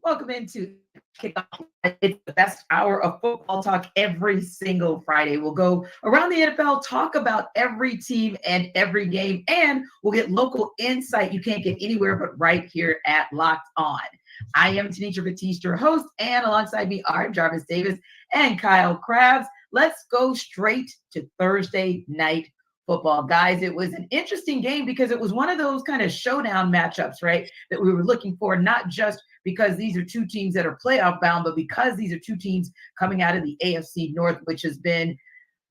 Welcome into Kickoff. It's the best hour of football talk every single Friday. We'll go around the NFL, talk about every team and every game, and we'll get local insight you can't get anywhere but right here at Locked On. I am Tanisha Batiste, your host, and alongside me are Jarvis Davis and Kyle Krabs. Let's go straight to Thursday night football. Guys, it was an interesting game because it was one of those kind of showdown matchups, right, that we were looking for, not just because these are two teams that are playoff bound, but because these are two teams coming out of the AFC North, which has been,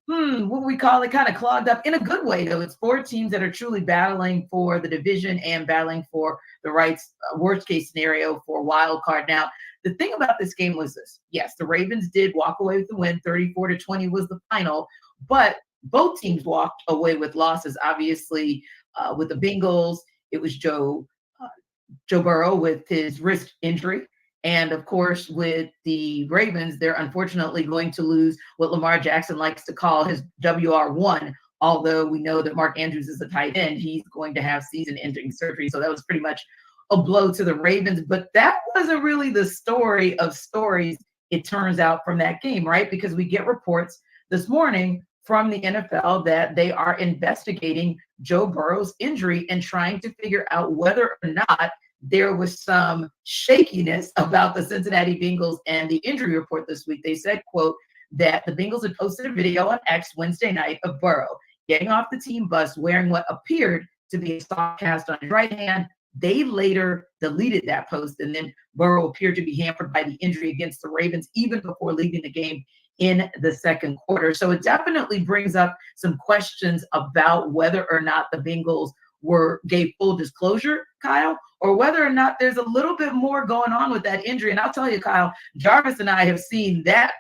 what we call it, kind of clogged up in a good way, though. It's four teams that are truly battling for the division and battling for the rights, worst case scenario for wild card. Now, the thing about this game was this. Yes, the Ravens did walk away with the win. 34-20 was the final, but both teams walked away with losses. Obviously, with the Bengals, it was Joe Burrow with his wrist injury. And of course, with the Ravens, they're unfortunately going to lose what Lamar Jackson likes to call his WR1. Although we know that Mark Andrews is a tight end, he's going to have season-ending surgery. So that was pretty much a blow to the Ravens. But that wasn't really the story of stories, it turns out, from that game, right? Because we get reports this morning from the NFL that they are investigating Joe Burrow's injury and trying to figure out whether or not there was some shakiness about the Cincinnati Bengals and the injury report this week. They said, quote, that the Bengals had posted a video on X Wednesday night of Burrow getting off the team bus wearing what appeared to be a soft cast on his right hand. They later deleted that post, and then Burrow appeared to be hampered by the injury against the Ravens even before leaving the game in the second quarter. So it definitely brings up some questions about whether or not the Bengals gave full disclosure, Kyle, or whether or not there's a little bit more going on with that injury. And I'll tell you, Kyle, Jarvis and I have seen that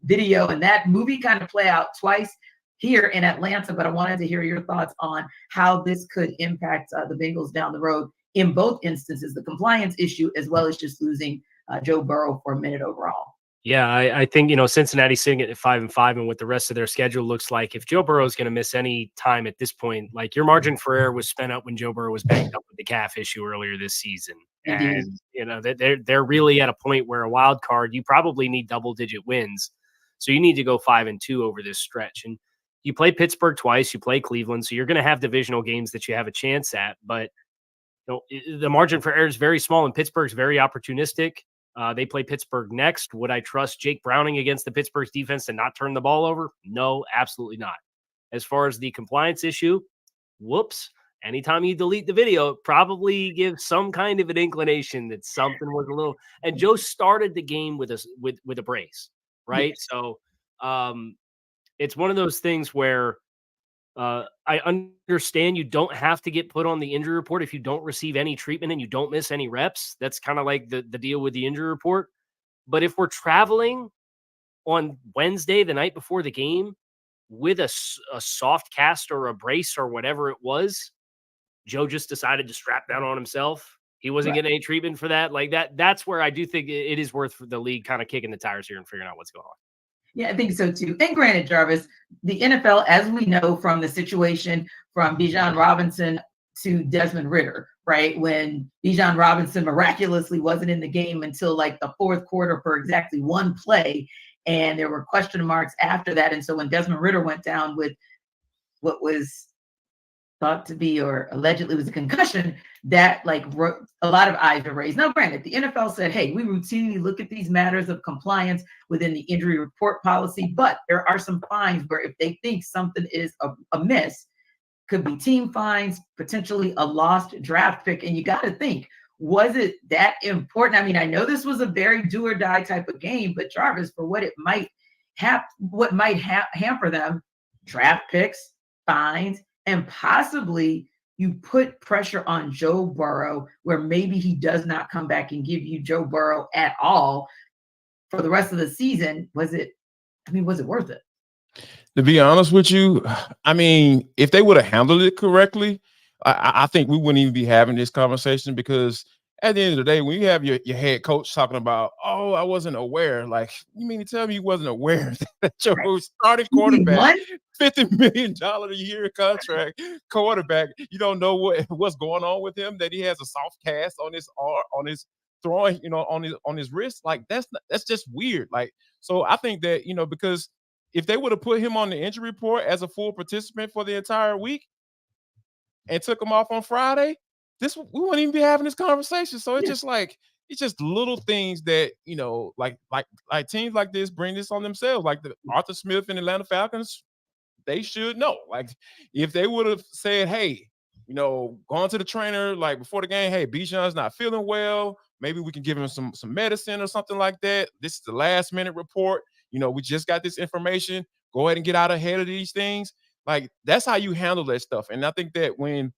video and that movie kind of play out twice here in Atlanta, but I wanted to hear your thoughts on how this could impact the Bengals down the road in both instances, the compliance issue as well as just losing Joe Burrow for a minute overall. Yeah, I think, Cincinnati's sitting at 5-5, and what the rest of their schedule looks like, if Joe Burrow is going to miss any time at this point, like your margin for error was spent up when Joe Burrow was banged up with the calf issue earlier this season. And, they're really at a point where a wild card, you probably need double-digit wins. So you need to go 5-2 over this stretch. And you play Pittsburgh twice, you play Cleveland, so you're going to have divisional games that you have a chance at. But the margin for error is very small, and Pittsburgh's very opportunistic. They play Pittsburgh next. Would I trust Jake Browning against the Pittsburgh defense to not turn the ball over? No, absolutely not. As far as the compliance issue, whoops. Anytime you delete the video, it probably gives some kind of an inclination that something was a little. And Joe started the game with a brace, right? Yes. So it's one of those things where I understand you don't have to get put on the injury report if you don't receive any treatment and you don't miss any reps. That's kind of like the deal with the injury report. But if we're traveling on Wednesday, the night before the game, with a soft cast or a brace or whatever it was, Joe just decided to strap down on himself. He wasn't getting any treatment for that. Like that's where I do think it is worth the league kind of kicking the tires here and figuring out what's going on. Yeah, I think so too. And granted, Jarvis, the NFL, as we know from the situation from Bijan Robinson to Desmond Ridder, right? When Bijan Robinson miraculously wasn't in the game until like the fourth quarter for exactly one play. And there were question marks after that. And so when Desmond Ridder went down with what was thought to be or allegedly was a concussion, that a lot of eyes were raised. Now, granted, the NFL said, hey, we routinely look at these matters of compliance within the injury report policy, but there are some fines where if they think something is amiss, could be team fines, potentially a lost draft pick. And you got to think, was it that important? I mean, I know this was a very do or die type of game, but Jarvis, for what it might hamper them, draft picks, fines, and possibly you put pressure on Joe Burrow where maybe he does not come back and give you Joe Burrow at all for the rest of the season. Was it worth it? To be honest with you, I mean, if they would have handled it correctly, I think we wouldn't even be having this conversation, because at the end of the day, when you have your head coach talking about, oh, I wasn't aware. Like, you mean to tell me you wasn't aware that your starting quarterback, $50 million a year contract quarterback, you don't know what's going on with him, that he has a soft cast on his throwing, on his wrist. Like that's just weird. Like, so I think that, because if they would have put him on the injury report as a full participant for the entire week and took him off on Friday, we wouldn't even be having this conversation. So it's just like, it's just little things that, like teams like this bring this on themselves. Like the Arthur Smith and Atlanta Falcons, they should know. Like if they would have said, hey, going to the trainer like before the game, hey, Bijan's not feeling well. Maybe we can give him some medicine or something like that. This is the last minute report. We just got this information. Go ahead and get out ahead of these things. Like that's how you handle that stuff. And I think that when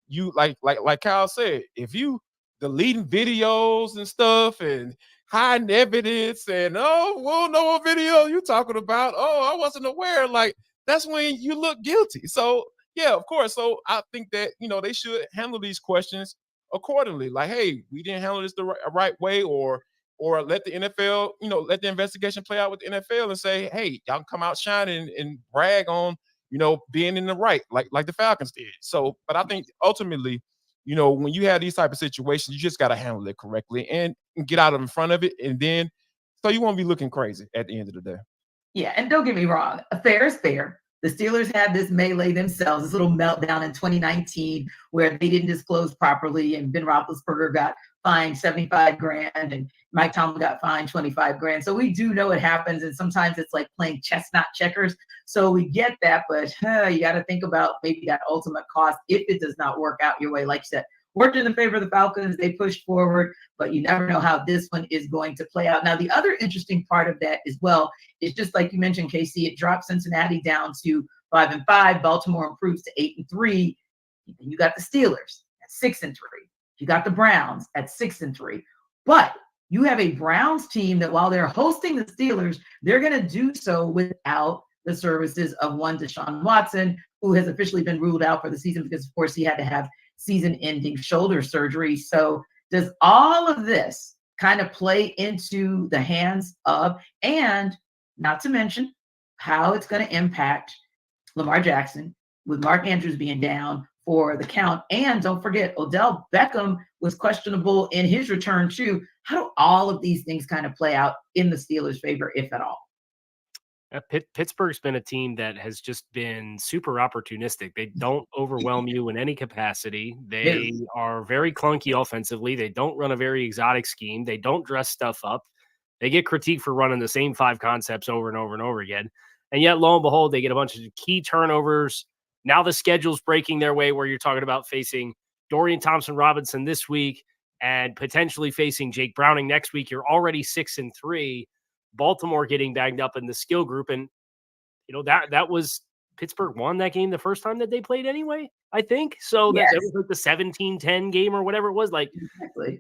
you like Kyle said, if you deleting videos and stuff and hiding evidence and we'll know what video you talking about. I wasn't aware. Like that's when you look guilty. So yeah, of course. So I think that they should handle these questions accordingly. Like, hey, we didn't handle this the right way, or let the NFL, let the investigation play out with the NFL and say, hey, y'all can come out shining and brag on, being in the right, like the Falcons did. So, but I think ultimately, when you have these type of situations, you just got to handle it correctly and get out of in front of it, and then so you won't be looking crazy at the end of the day. Yeah, and don't get me wrong, fair is fair. The Steelers had this melee themselves, this little meltdown in 2019 where they didn't disclose properly, and Ben Roethlisberger got fined $75,000 and Mike Tomlin got fined $25,000. So we do know it happens, and sometimes it's like playing chess, not checkers. So we get that, but you got to think about maybe that ultimate cost if it does not work out your way. Like you said, worked in the favor of the Falcons. They pushed forward, but you never know how this one is going to play out. Now, the other interesting part of that as well is just like you mentioned, Casey, it dropped Cincinnati down to 5-5. Baltimore improves to 8-3. You got the Steelers at 6-3. You got the Browns at 6-3. But you have a Browns team that while they're hosting the Steelers, they're going to do so without the services of one Deshaun Watson, who has officially been ruled out for the season because, of course, he had to have season-ending shoulder surgery. So does all of this kind of play into the hands of, and not to mention how it's going to impact Lamar Jackson with Mark Andrews being down for the count? And don't forget, Odell Beckham was questionable in his return too. How do all of these things kind of play out in the Steelers' favor, if at all? Pittsburgh's been a team that has just been super opportunistic. They don't overwhelm you in any capacity. They are very clunky offensively. They don't run a very exotic scheme. They don't dress stuff up. They get critiqued for running the same 5 concepts over and over and over again. And yet, lo and behold, they get a bunch of key turnovers. Now the schedule's breaking their way where you're talking about facing Dorian Thompson-Robinson this week and potentially facing Jake Browning next week. You're already 6-3. Baltimore getting bagged up in the skill group. And, that was Pittsburgh won that game the first time that they played anyway, I think. So that was like the 17-10 game or whatever it was. Like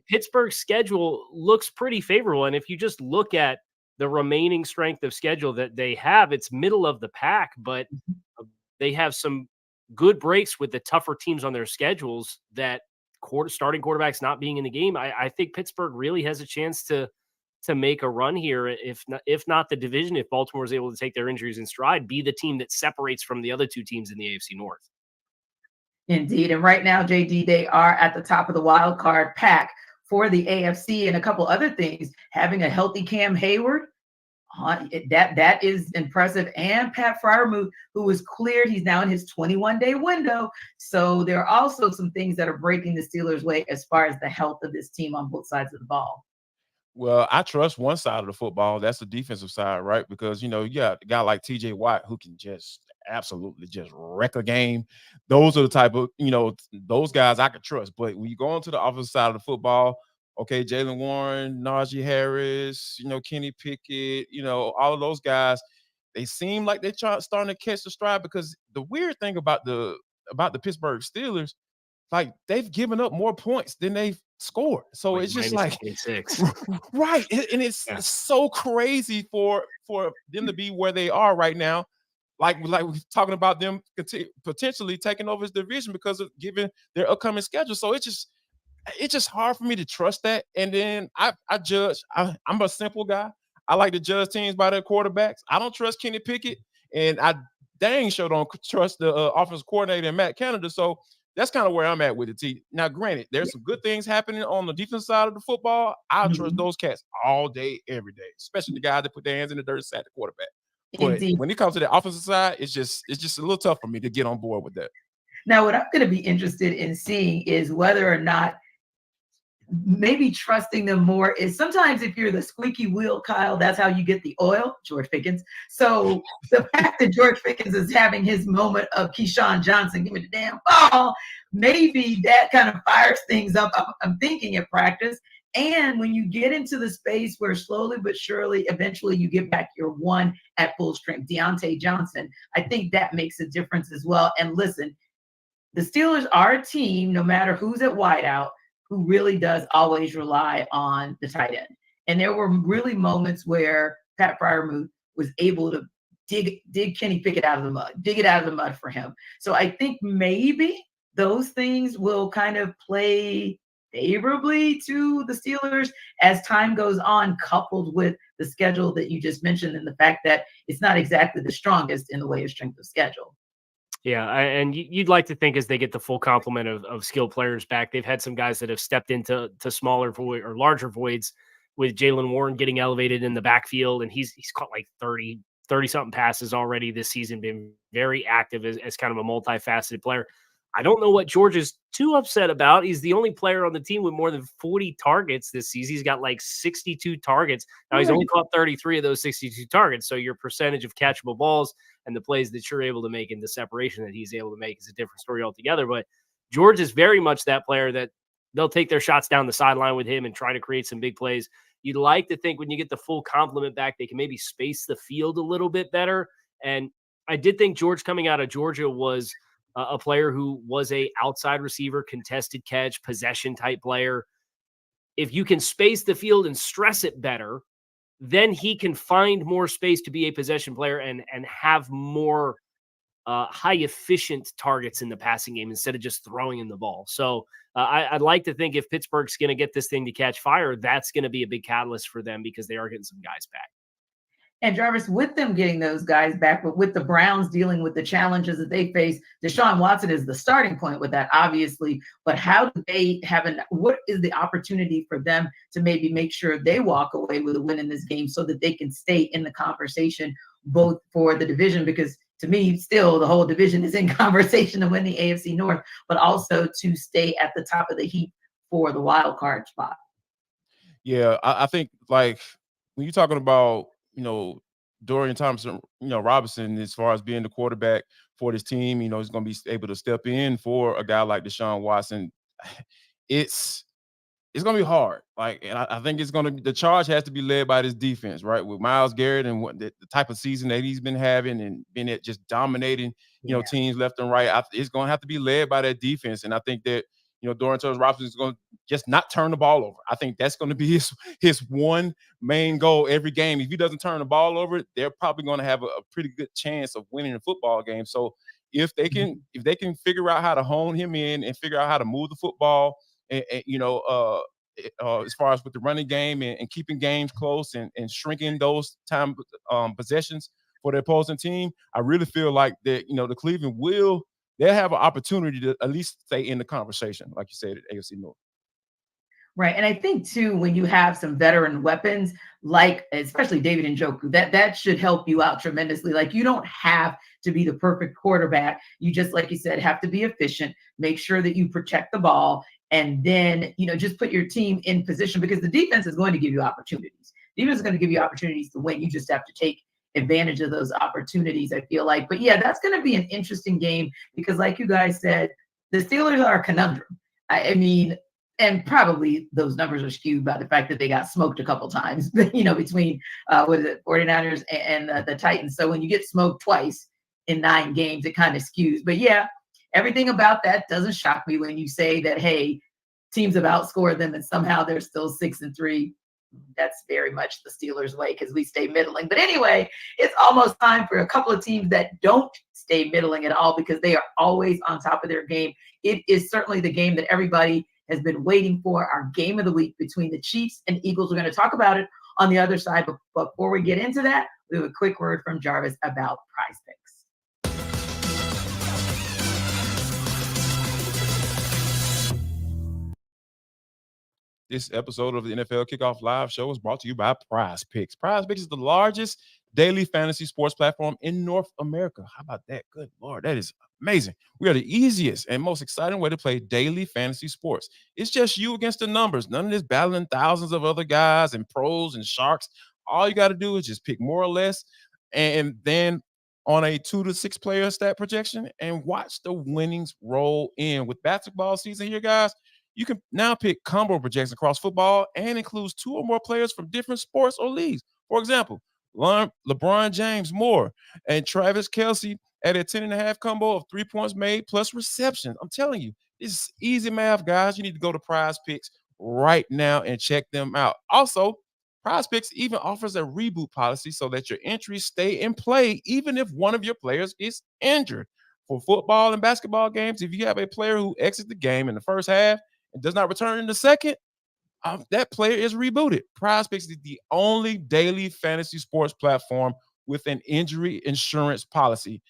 Pittsburgh's schedule looks pretty favorable. And if you just look at the remaining strength of schedule that they have, it's middle of the pack, but they have some good breaks with the tougher teams on their schedules that starting quarterbacks not being in the game. I think Pittsburgh really has a chance to make a run here, if not the division, if Baltimore is able to take their injuries in stride, be the team that separates from the other 2 teams in the AFC North. Indeed. And right now, JD, they are at the top of the wild card pack for the AFC, and a couple other things. Having a healthy Cam Hayward, that is impressive. And Pat Freiermuth, who was cleared, he's now in his 21-day window. So there are also some things that are breaking the Steelers' way as far as the health of this team on both sides of the ball. Well, I trust one side of the football. That's the defensive side, right? Because, you got a guy like TJ Watt who can just absolutely just wreck a game. Those are the type of, those guys I could trust. But when you go onto the offensive side of the football, okay, Jalen Warren, Najee Harris, Kenny Pickett, all of those guys, they seem like they're starting to catch the stride, because the weird thing about the Pittsburgh Steelers, like they've given up more points than they've scored. So it's just like, right. And it's so crazy for them to be where they are right now. Like we're talking about them potentially taking over this division because of given their upcoming schedule. So it's just hard for me to trust that. And then I judge. I'm a simple guy. I like to judge teams by their quarterbacks. I don't trust Kenny Pickett, and I dang sure don't trust the offensive coordinator and Matt Canada. So that's kind of where I'm at with the team. Now, granted, there's some good things happening on the defense side of the football. I trust those cats all day, every day, especially the guys that put their hands in the dirt at the quarterback. But Indeed. when it comes to the offensive side, it's just a little tough for me to get on board with that. Now, what I'm going to be interested in seeing is whether or not maybe trusting them more is sometimes if you're the squeaky wheel, Kyle, that's how you get the oil, George Pickens. So the fact that George Pickens is having his moment of Keyshawn Johnson, give me the damn ball, maybe that kind of fires things up. I'm thinking in practice. And when you get into the space where slowly but surely, eventually you get back your one at full strength, Deontay Johnson, I think that makes a difference as well. And listen, the Steelers are a team, no matter who's at wideout, who really does always rely on the tight end. And there were really moments where Pat Freiermuth was able to dig Kenny Pickett out of the mud, dig it out of the mud for him. So I think maybe those things will kind of play favorably to the Steelers as time goes on, coupled with the schedule that you just mentioned and the fact that it's not exactly the strongest in the way of strength of schedule. Yeah, and you'd like to think as they get the full complement of skilled players back, they've had some guys that have stepped into smaller void or larger voids with Jaylen Warren getting elevated in the backfield, and he's caught like 30-something passes already this season, been very active as kind of a multifaceted player. I don't know what George is too upset about. He's the only player on the team with more than 40 targets this season. He's got like 62 targets. Now, he's only caught 33 of those 62 targets. So your percentage of catchable balls and the plays that you're able to make and the separation that he's able to make is a different story altogether. But George is very much that player that they'll take their shots down the sideline with him and try to create some big plays. You'd like to think when you get the full complement back, they can maybe space the field a little bit better. And I did think George coming out of Georgia was a player who was a outside receiver, contested catch, possession type player. If you can space the field and stress it better, then he can find more space to be a possession player and have more high efficient targets in the passing game instead of just throwing in the ball. So I'd like to think if Pittsburgh's going to get this thing to catch fire, that's going to be a big catalyst for them because they are getting some guys back. And Jarvis, with them getting those guys back, but with the Browns dealing with the challenges that they face, Deshaun Watson is the starting point with that, obviously. But how do they what is the opportunity for them to maybe make sure they walk away with a win in this game so that they can stay in the conversation, both for the division, because to me, still the whole division is in conversation to win the AFC North, but also to stay at the top of the heap for the wild card spot? Yeah, I think like when you're talking about, Dorian Thompson, Robinson, as far as being the quarterback for this team, he's going to be able to step in for a guy like Deshaun Watson. It's going to be hard. And I think the charge has to be led by this defense, right? With Myles Garrett and what the type of season that he's been having and been at just dominating, teams left and right. It's going to have to be led by that defense. And I think that, Dorian Thompson is going to just not turn the ball over. I think that's going to be his one main goal every game. If he doesn't turn the ball over, they're probably going to have a pretty good chance of winning a football game. So if they can figure out how to hone him in and figure out how to move the football, and as far as with the running game and keeping games close and shrinking those time possessions for the opposing team, I really feel like that, the Cleveland they'll have an opportunity to at least stay in the conversation, like you said, at AFC North. Right. And I think, too, when you have some veteran weapons, like especially David Njoku, that should help you out tremendously. Like, you don't have to be the perfect quarterback. You just, like you said, have to be efficient, make sure that you protect the ball, and then, just put your team in position because the defense is going to give you opportunities. Defense is going to give you opportunities to win. You just have to take advantage of those opportunities, I feel like. But yeah, that's going to be an interesting game because like you guys said, the Steelers are a conundrum. I mean, and probably those numbers are skewed by the fact that they got smoked a couple times, between 49ers and the Titans. So when you get smoked twice in 9 games, it kind of skews. But yeah, everything about that doesn't shock me when you say that, hey, teams have outscored them and somehow they're still 6-3. That's very much the Steelers' way because we stay middling. But anyway, it's almost time for a couple of teams that don't stay middling at all because they are always on top of their game. It is certainly the game that everybody has been waiting for, our game of the week between the Chiefs and Eagles. We're going to talk about it on the other side. But before we get into that, we have a quick word from Jarvis about Prize Picks. This episode of the NFL Kickoff Live Show is brought to you by Prize Picks. Prize Picks is the largest daily fantasy sports platform in North America. How about that? Good Lord, that is amazing. We are the easiest and most exciting way to play daily fantasy sports. It's just you against the numbers. None of this battling thousands of other guys and pros and sharks. All you got to do is just pick more or less, and then on a 2 to 6 player stat projection, and watch the winnings roll in. With basketball season here, guys, you can now pick combo projections across football and includes 2 or more players from different sports or leagues. For example, LeBron James more and Travis Kelce at a 10.5 combo of 3 points made plus reception. I'm telling you, this is easy math, guys. You need to go to Prize Picks right now and check them out. Also, Prize Picks even offers a reboot policy so that your entries stay in play even if one of your players is injured. For football and basketball games, if you have a player who exits the game in the first half and does not return in the second, that player is rebooted. Prize Picks is the only daily fantasy sports platform with an injury insurance policy.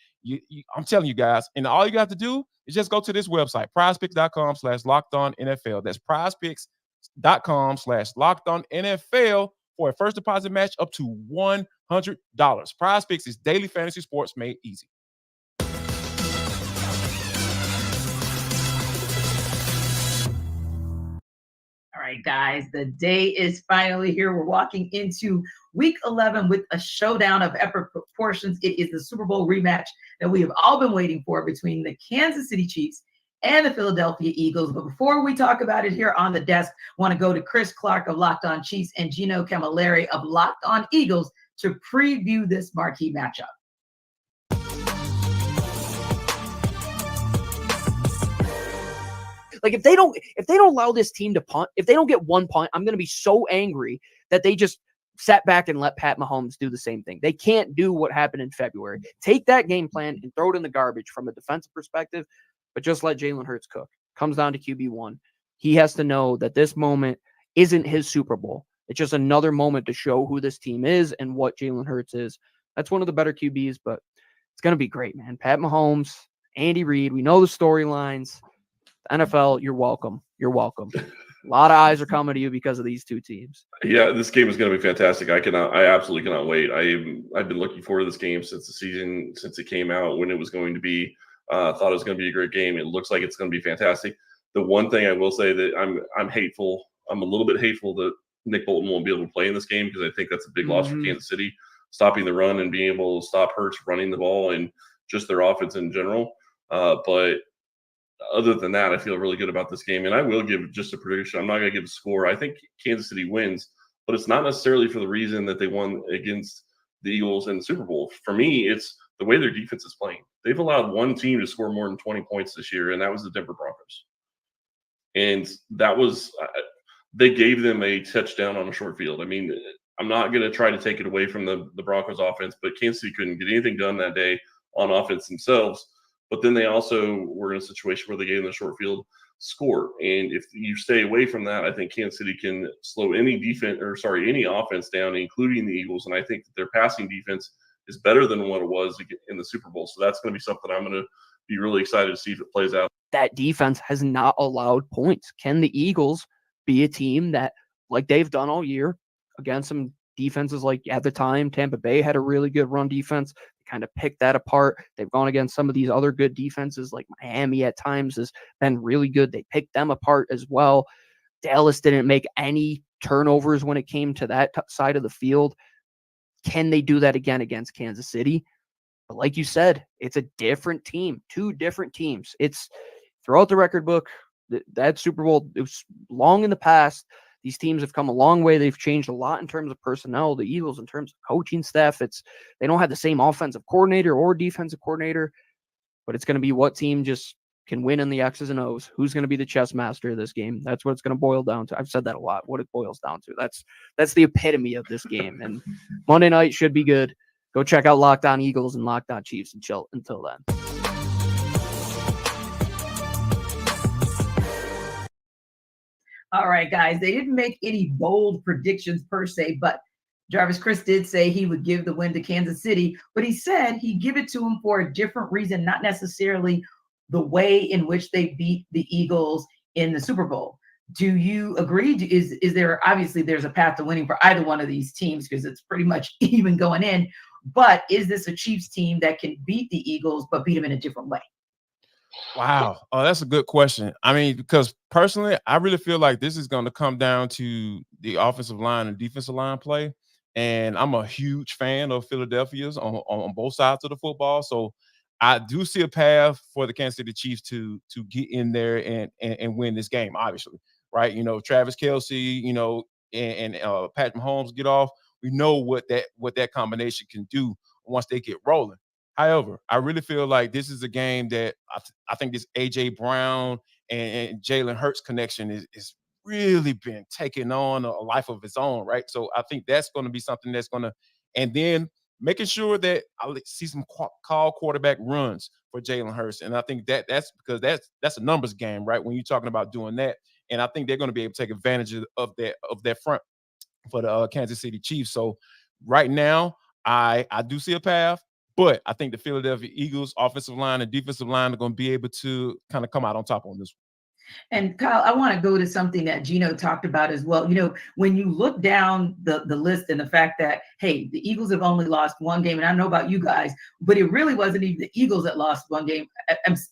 I'm telling you guys, and all you got to do is just go to this website, prizepicks.com/lockedonnfl. That's prizepicks.com/lockedonnfl for a first deposit match up to $100. Prize Picks is daily fantasy sports made easy. All right, guys, the day is finally here. We're walking into week 11 with a showdown of epic proportions. It is the Super Bowl rematch that we have all been waiting for between the Kansas City Chiefs and the Philadelphia Eagles. But before we talk about it here on the desk, I want to go to Chris Clark of Locked On Chiefs and Gino Camilleri of Locked On Eagles to preview this marquee matchup. Like if they don't allow this team to punt, if they don't get one punt, I'm going to be so angry that they just sat back and let Pat Mahomes do the same thing. They can't do what happened in February. Take that game plan and throw it in the garbage from a defensive perspective, but just let Jalen Hurts cook. Comes down to QB1. He has to know that this moment isn't his Super Bowl. It's just another moment to show who this team is and what Jalen Hurts is. That's one of the better QBs, but it's going to be great, man. Pat Mahomes, Andy Reid, we know the storylines. NFL, you're welcome. You're welcome. A lot of eyes are coming to you because of these two teams. Yeah, this game is going to be fantastic. I absolutely cannot wait. I've been looking forward to this game since it came out, when it was going to be. Thought it was going to be a great game. It looks like it's going to be fantastic. The one thing I will say that I'm a little bit hateful that Nick Bolton won't be able to play in this game, because I think that's a big loss for Kansas City, stopping the run and being able to stop Hurts running the ball and just their offense in general. But other than that, I feel really good about this game. And I will give just a prediction. I'm not going to give a score. I think Kansas City wins, but it's not necessarily for the reason that they won against the Eagles in the Super Bowl. For me, it's the way their defense is playing. They've allowed one team to score more than 20 points this year, and that was the Denver Broncos. And that was they gave them a touchdown on a short field. I mean, I'm not going to try to take it away from the Broncos offense, but Kansas City couldn't get anything done that day on offense themselves. But then they also were in a situation where they gave them a short field score. And if you stay away from that, I think Kansas City can slow any offense down, including the Eagles. And I think that their passing defense is better than what it was in the Super Bowl. So that's going to be something I'm going to be really excited to see if it plays out. That defense has not allowed points. Can the Eagles be a team that, like they've done all year, against some defenses like at the time, Tampa Bay had a really good run defense, kind of picked that apart. They've gone against some of these other good defenses, like Miami at times has been really good. They picked them apart as well. Dallas didn't make any turnovers when it came to that side of the field. Can they do that again against Kansas City? But like you said, it's a different team, two different teams. It's throughout the record book, that Super Bowl, it was long in the past. These teams have come a long way. They've changed a lot in terms of personnel. The Eagles, in terms of coaching staff, they don't have the same offensive coordinator or defensive coordinator, but it's going to be what team just can win in the X's and O's. Who's going to be the chess master of this game? That's what it's going to boil down to. I've said that a lot. What it boils down to. That's the epitome of this game. And Monday night should be good. Go check out Locked On Eagles and Locked On Chiefs and chill until then. All right, guys, they didn't make any bold predictions per se, but Jarvis Chris did say he would give the win to Kansas City, but he said he'd give it to him for a different reason, not necessarily the way in which they beat the Eagles in the Super Bowl. Do you agree? Is there, obviously there's a path to winning for either one of these teams because it's pretty much even going in, but is this a Chiefs team that can beat the Eagles but beat them in a different way? Wow. Oh, that's a good question. I mean, because personally, I really feel like this is going to come down to the offensive line and defensive line play. And I'm a huge fan of Philadelphia's on both sides of the football. So I do see a path for the Kansas City Chiefs to get in there and win this game, obviously. Right. You know, Travis Kelsey, you know, and Patrick Mahomes get off. We know what that combination can do once they get rolling. However, I really feel like this is a game that I think this A.J. Brown and Jalen Hurts connection is really been taking on a life of its own, right? So I think that's going to be something that's going to, and then making sure that I see some call quarterback runs for Jalen Hurts, and I think that's because that's a numbers game, right? When you're talking about doing that, and I think they're going to be able to take advantage of that front for the Kansas City Chiefs. So right now, I do see a path. But I think the Philadelphia Eagles offensive line and defensive line are going to be able to kind of come out on top on this one. And Kyle, I want to go to something that Gino talked about as well. You know, when you look down the list and the fact that, hey, the Eagles have only lost one game, and I don't know about you guys, but it really wasn't even the Eagles that lost one game.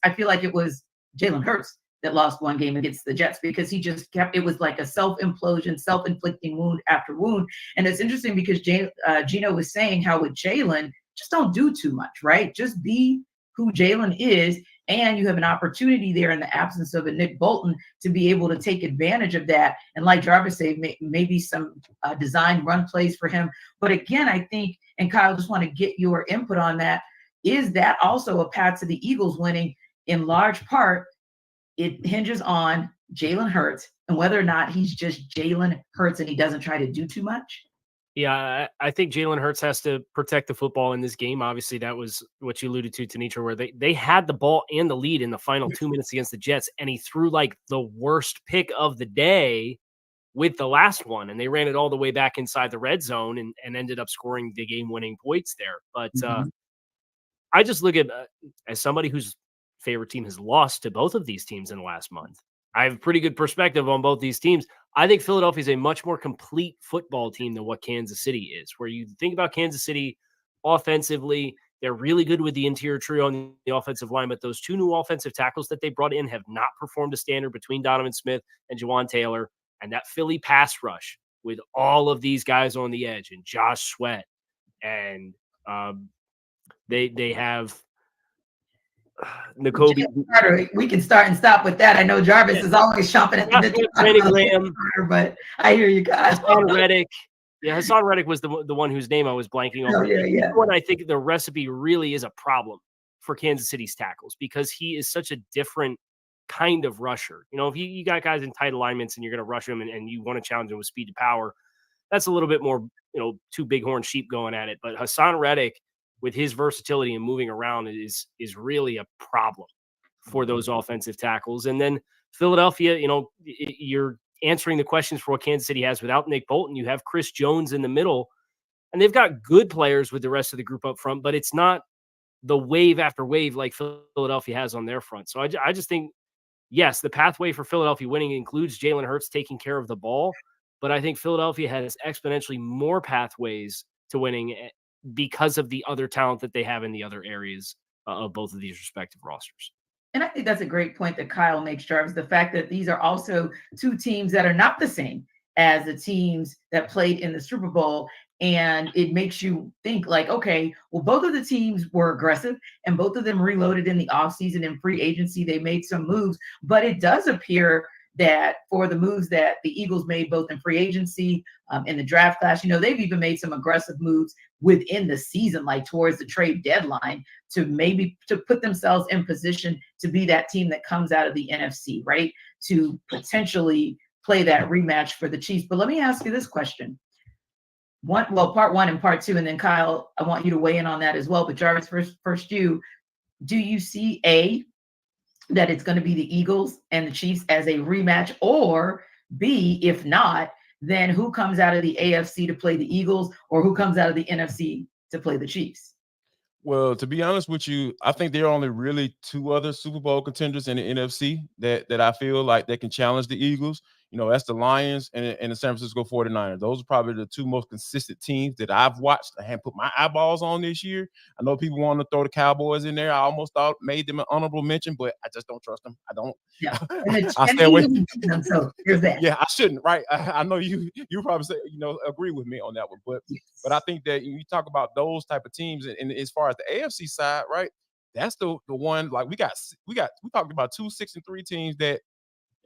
I feel like it was Jalen Hurts that lost one game against the Jets because he just kept, it was like a self-implosion, self-inflicting wound after wound. And it's interesting because Gino was saying how with Jalen, just don't do too much, right? Just be who Jalen is. And you have an opportunity there in the absence of a Nick Bolton to be able to take advantage of that. And like Jarvis said, maybe some design run plays for him. But again, I think, and Kyle, just want to get your input on that. Is that also a path to the Eagles winning? In large part, it hinges on Jalen Hurts and whether or not he's just Jalen Hurts and he doesn't try to do too much. Yeah, I think Jalen Hurts has to protect the football in this game. Obviously, that was what you alluded to, Tanitra, where they had the ball and the lead in the final 2 minutes against the Jets, and he threw like the worst pick of the day with the last one, and they ran it all the way back inside the red zone and ended up scoring the game-winning points there. But I just look at, as somebody whose favorite team has lost to both of these teams in the last month, I have pretty good perspective on both these teams. I think Philadelphia is a much more complete football team than what Kansas City is. Where you think about Kansas City offensively, they're really good with the interior trio on the offensive line, but those two new offensive tackles that they brought in have not performed a standard between Donovan Smith and Jawan Taylor. And that Philly pass rush with all of these guys on the edge and Josh Sweat. And they have N'Kobe. We can start and stop with that. I know Jarvis is always chomping at the bit, but I hear you guys. Hassan Reddick. Yeah, Hassan Reddick was the one whose name I was blanking on. Oh, yeah. One, I think the recipe really is a problem for Kansas City's tackles because he is such a different kind of rusher. You know, if you got guys in tight alignments and you're going to rush them and you want to challenge them with speed to power, that's a little bit more, two bighorn sheep going at it. But Hassan Reddick, with his versatility and moving around, is really a problem for those offensive tackles. And then Philadelphia, you're answering the questions for what Kansas City has without Nick Bolton. You have Chris Jones in the middle, and they've got good players with the rest of the group up front, but it's not the wave after wave like Philadelphia has on their front. So I just think, yes, the pathway for Philadelphia winning includes Jalen Hurts taking care of the ball, but I think Philadelphia has exponentially more pathways to winning because of the other talent that they have in the other areas of both of these respective rosters. And I think that's a great point that Kyle makes, Jarvis, the fact that these are also two teams that are not the same as the teams that played in the Super Bowl. And it makes you think like, okay, well, both of the teams were aggressive and both of them reloaded in the offseason and free agency. They made some moves, but it does appear that for the moves that the Eagles made both in free agency, in the draft class, they've even made some aggressive moves within the season, like towards the trade deadline, to put themselves in position to be that team that comes out of the NFC, right? To potentially play that rematch for the Chiefs. But let me ask you this question. Part one and part two, and then Kyle, I want you to weigh in on that as well. But Jarvis, first do you see that it's going to be the Eagles and the Chiefs as a rematch, or B, if not, then who comes out of the AFC to play the Eagles, or who comes out of the NFC to play the Chiefs? Well, to be honest with you, I think there are only really two other Super Bowl contenders in the NFC that I feel like they can challenge the Eagles. That's the Lions and the San Francisco 49ers. Those are probably the two most consistent teams that I've watched. I haven't put my eyeballs on this year. I know people want to throw the Cowboys in there. I almost thought made them an honorable mention, but I just don't trust them. I don't. Yeah. And I stay away. them, so there's that. Yeah, I shouldn't, right? I know you probably say, agree with me on that one. But I think that you talk about those type of teams, and as far as the AFC side, right? That's the one, like we talked about 2-6-3 teams that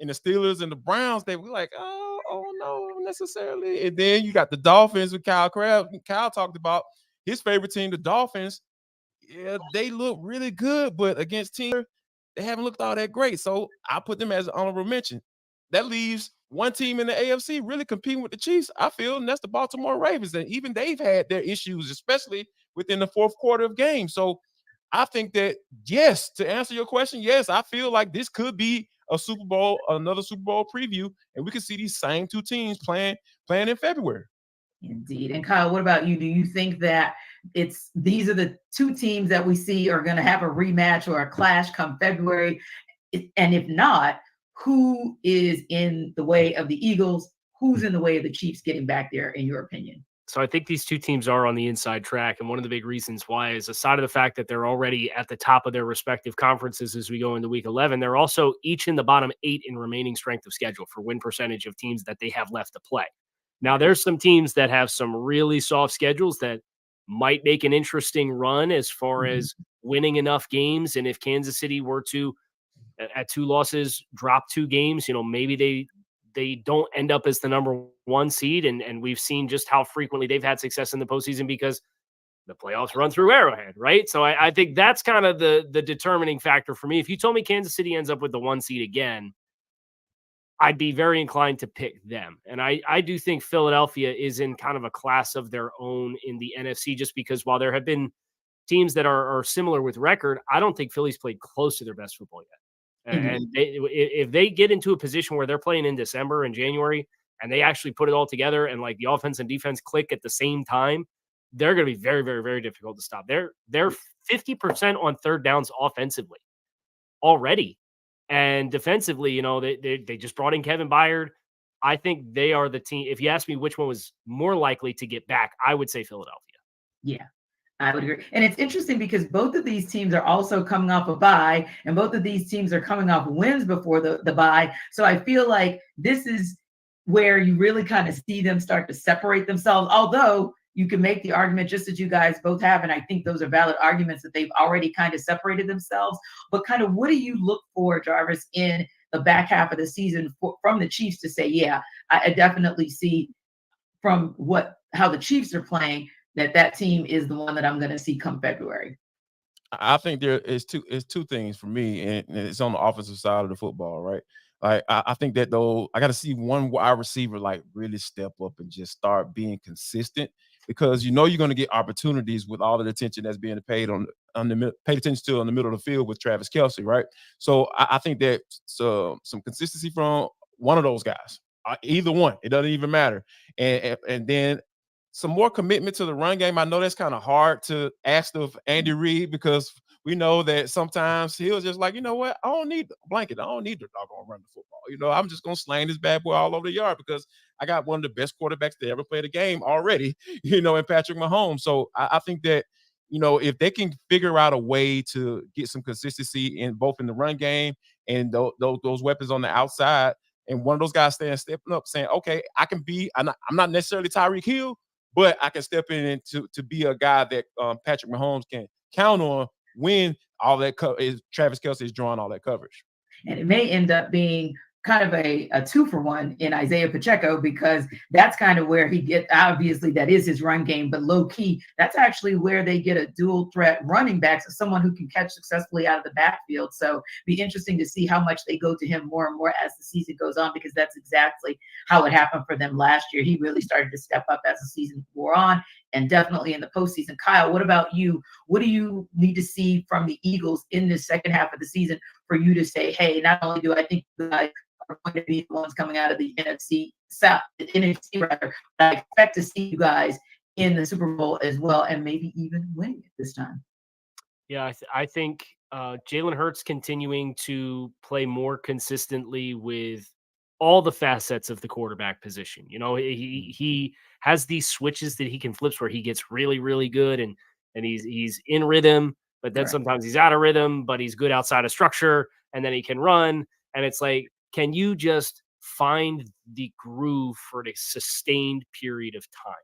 in the Steelers and the Browns, they were like, oh no, necessarily. And then you got the Dolphins with Kyle Crabb. Kyle talked about his favorite team, the Dolphins. Yeah, they look really good, but against teams, they haven't looked all that great. So I put them as an honorable mention. That leaves one team in the AFC really competing with the Chiefs, I feel, and that's the Baltimore Ravens. And even they've had their issues, especially within the fourth quarter of games. So I think that, yes, to answer your question, yes, I feel like this could be another Super Bowl preview, and we can see these same two teams playing in February. Indeed. And Kyle, what about you? Do you think that these are the two teams that we see are going to have a rematch or a clash come February? And if not, who is in the way of the Eagles? Who's in the way of the Chiefs getting back there, in your opinion? So I think these two teams are on the inside track. And one of the big reasons why is, aside of the fact that they're already at the top of their respective conferences as we go into week 11, they're also each in the bottom 8 in remaining strength of schedule for win percentage of teams that they have left to play. Now, there's some teams that have some really soft schedules that might make an interesting run as far as winning enough games. And if Kansas City were to, at 2 losses, drop 2 games, maybe they don't end up as the number 1 seed. And we've seen just how frequently they've had success in the postseason because the playoffs run through Arrowhead, right? So I think that's kind of the determining factor for me. If you told me Kansas City ends up with the 1 seed again, I'd be very inclined to pick them. And I do think Philadelphia is in kind of a class of their own in the NFC, just because while there have been teams that are similar with record, I don't think Philly's played close to their best football yet. And if they get into a position where they're playing in December and January and they actually put it all together and like the offense and defense click at the same time, they're going to be very, very, very difficult to stop. They're 50% on third downs offensively already. And defensively, they just brought in Kevin Byard. I think they are the team. If you ask me which one was more likely to get back, I would say Philadelphia. Yeah. I would agree. And it's interesting because both of these teams are also coming off a bye, and both of these teams are coming off wins before the bye. So I feel like this is where you really kind of see them start to separate themselves, although you can make the argument just as you guys both have, and I think those are valid arguments, that they've already kind of separated themselves. But kind of what do you look for, Jarvis, in the back half of the season from the Chiefs to say, yeah, I definitely see from how the Chiefs are playing that team is the one that I'm going to see come February? I think there is two things for me, and it's on the offensive side of the football, right? Like I think that though I got to see one wide receiver like really step up and just start being consistent, because you're going to get opportunities with all of the attention that's being paid paid attention to in the middle of the field with Travis Kelce, right? So I think that some consistency from one of those guys, either one, it doesn't even matter, and then some more commitment to the run game. I know that's kind of hard to ask of Andy Reid, because we know that sometimes he'll just like, you know what? I don't need the blanket. I don't need the doggone run the football. I'm just going to slang this bad boy all over the yard because I got one of the best quarterbacks to ever play the game already, in Patrick Mahomes. So I think that, if they can figure out a way to get some consistency in both in the run game and those weapons on the outside, and one of those guys stepping up saying, okay, I'm not necessarily Tyreek Hill, but I can step in to be a guy that Patrick Mahomes can count on when all that Travis Kelce is drawing all that coverage. And it may end up being kind of a 2-for-1 in Isaiah Pacheco, because that's kind of where obviously that is his run game, but low key, that's actually where they get a dual threat running back, so someone who can catch successfully out of the backfield. So be interesting to see how much they go to him more and more as the season goes on, because that's exactly how it happened for them last year. He really started to step up as the season wore on, and definitely in the postseason. Kyle, what about you? What do you need to see from the Eagles in this second half of the season for you to say, hey, not only do I think the guys are going to be the ones coming out of the NFC South, but I expect to see you guys in the Super Bowl as well, and maybe even winning it this time? Yeah, I think Jalen Hurts continuing to play more consistently with all the facets of the quarterback position. You know, he has these switches that he can flip where he gets really, really good and he's in rhythm, but then sometimes he's out of rhythm, but he's good outside of structure, and then he can run. And it's like, can you just find the groove for a sustained period of time?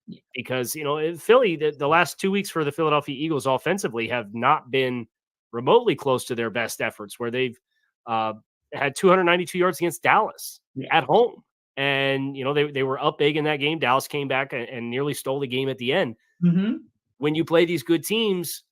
Yeah. Because, you know, in Philly, the last 2 weeks for the Philadelphia Eagles offensively have not been remotely close to their best efforts, where they've had 292 yards against Dallas at home. And, you know, they were up big in that game. Dallas came back and nearly stole the game at the end. Mm-hmm. When you play these good teams,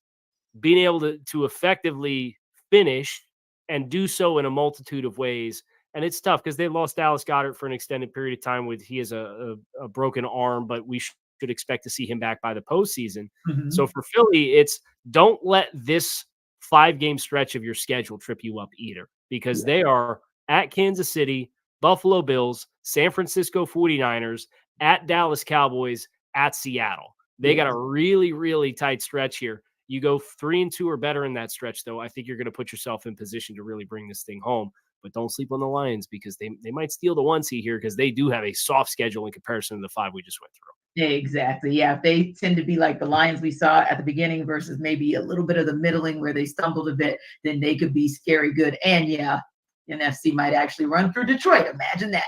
being able to effectively finish and do so in a multitude of ways. And it's tough because they lost Dallas Goedert for an extended period of time with he has a broken arm, but we should expect to see him back by the postseason. Mm-hmm. So for Philly, it's don't let this 5-game stretch of your schedule trip you up either, because they are at Kansas City, Buffalo Bills, San Francisco 49ers, at Dallas Cowboys, at Seattle. They got a really, really tight stretch here. You go 3-2 or better in that stretch, though, I think you're going to put yourself in position to really bring this thing home. But don't sleep on the Lions, because they might steal the 1 seed here, because they do have a soft schedule in comparison to the 5 we just went through. Exactly. Yeah. If they tend to be like the Lions we saw at the beginning versus maybe a little bit of the middling where they stumbled a bit, then they could be scary good. And NFC might actually run through Detroit. Imagine that.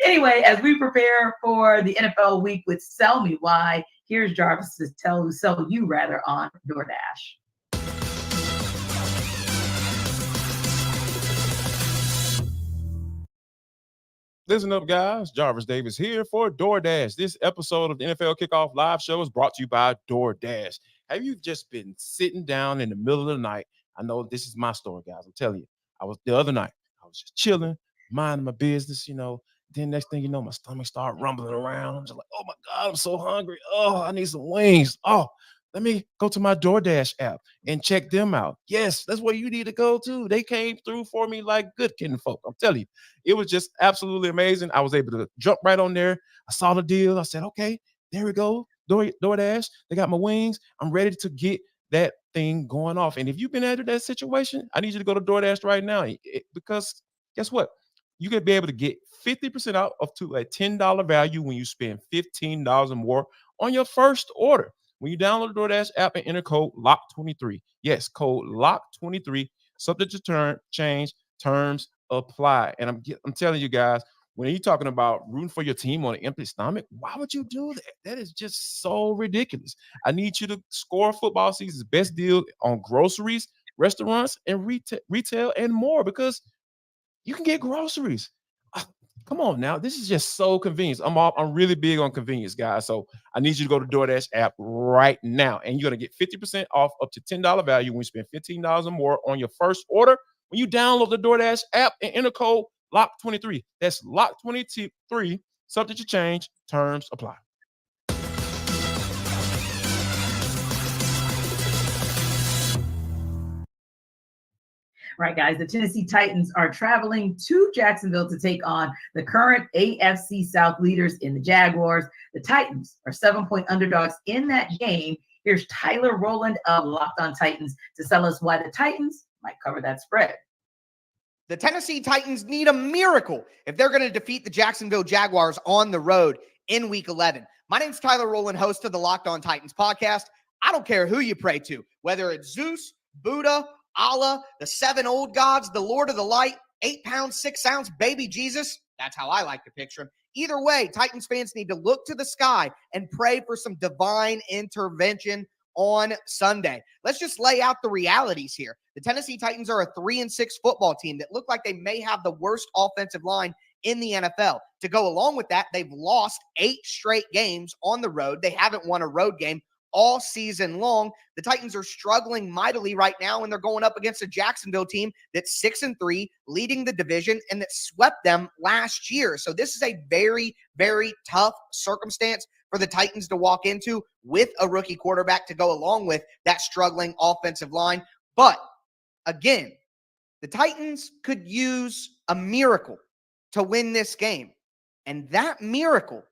Anyway, as we prepare for the NFL week with Sell Me Why, here's Jarvis to sell you rather on DoorDash. Listen up, guys. Jarvis Davis here for DoorDash. This episode of the NFL Kickoff Live Show is brought to you by DoorDash. Have you just been sitting down in the middle of the night? I know this is my story, guys. I'm telling you. The other night, I was just chilling, minding my business, Then next thing you know, my stomach started rumbling around. I'm just like, oh my God, I'm so hungry. Oh, I need some wings. Oh, let me go to my DoorDash app and check them out. Yes, that's where you need to go to. They came through for me like good kinfolk. I'm telling you, it was just absolutely amazing. I was able to jump right on there. I saw the deal. I said, okay, there we go. DoorDash, they got my wings. I'm ready to get that thing going off. And if you've been out of that situation, I need you to go to DoorDash right now, because guess what? You can be able to get 50% out up to a $10 value when you spend $15 or more on your first order. When you download the DoorDash app and enter code LOCK23. Yes, code LOCK23. Subject to change, terms apply. And I'm telling you guys, when you're talking about rooting for your team on an empty stomach, why would you do that? That is just so ridiculous. I need you to score football season's best deal on groceries, restaurants, and retail and more, because you can get groceries. Come on now. This is just so convenient. I'm really big on convenience, guys. So I need you to go to DoorDash app right now. And you're going to get 50% off up to $10 value when you spend $15 or more on your first order. When you download the DoorDash app and enter code LOCK23. That's LOCK23. Subject to change. Terms apply. Right, guys, the Tennessee Titans are traveling to Jacksonville to take on the current AFC South leaders in the Jaguars. The Titans are 7-point underdogs in that game. Here's Tyler Rowland of Locked On Titans to tell us why the Titans might cover that spread. The Tennessee Titans need a miracle if they're going to defeat the Jacksonville Jaguars on the road in Week 11. My name's Tyler Rowland, host of the Locked On Titans podcast. I don't care who you pray to, whether it's Zeus, Buddha, Allah, the 7 old gods, the Lord of the Light, 8 pounds, 6 ounce, baby Jesus. That's how I like to picture him. Either way, Titans fans need to look to the sky and pray for some divine intervention on Sunday. Let's just lay out the realities here. The Tennessee Titans are a 3-6 football team that look like they may have the worst offensive line in the NFL. To go along with that, they've lost 8 straight games on the road. They haven't won a road game all season long. The Titans are struggling mightily right now, and they're going up against a Jacksonville team that's 6-3, leading the division, and that swept them last year. So this is a very, very tough circumstance for the Titans to walk into with a rookie quarterback to go along with that struggling offensive line. But again, the Titans could use a miracle to win this game. And that miracle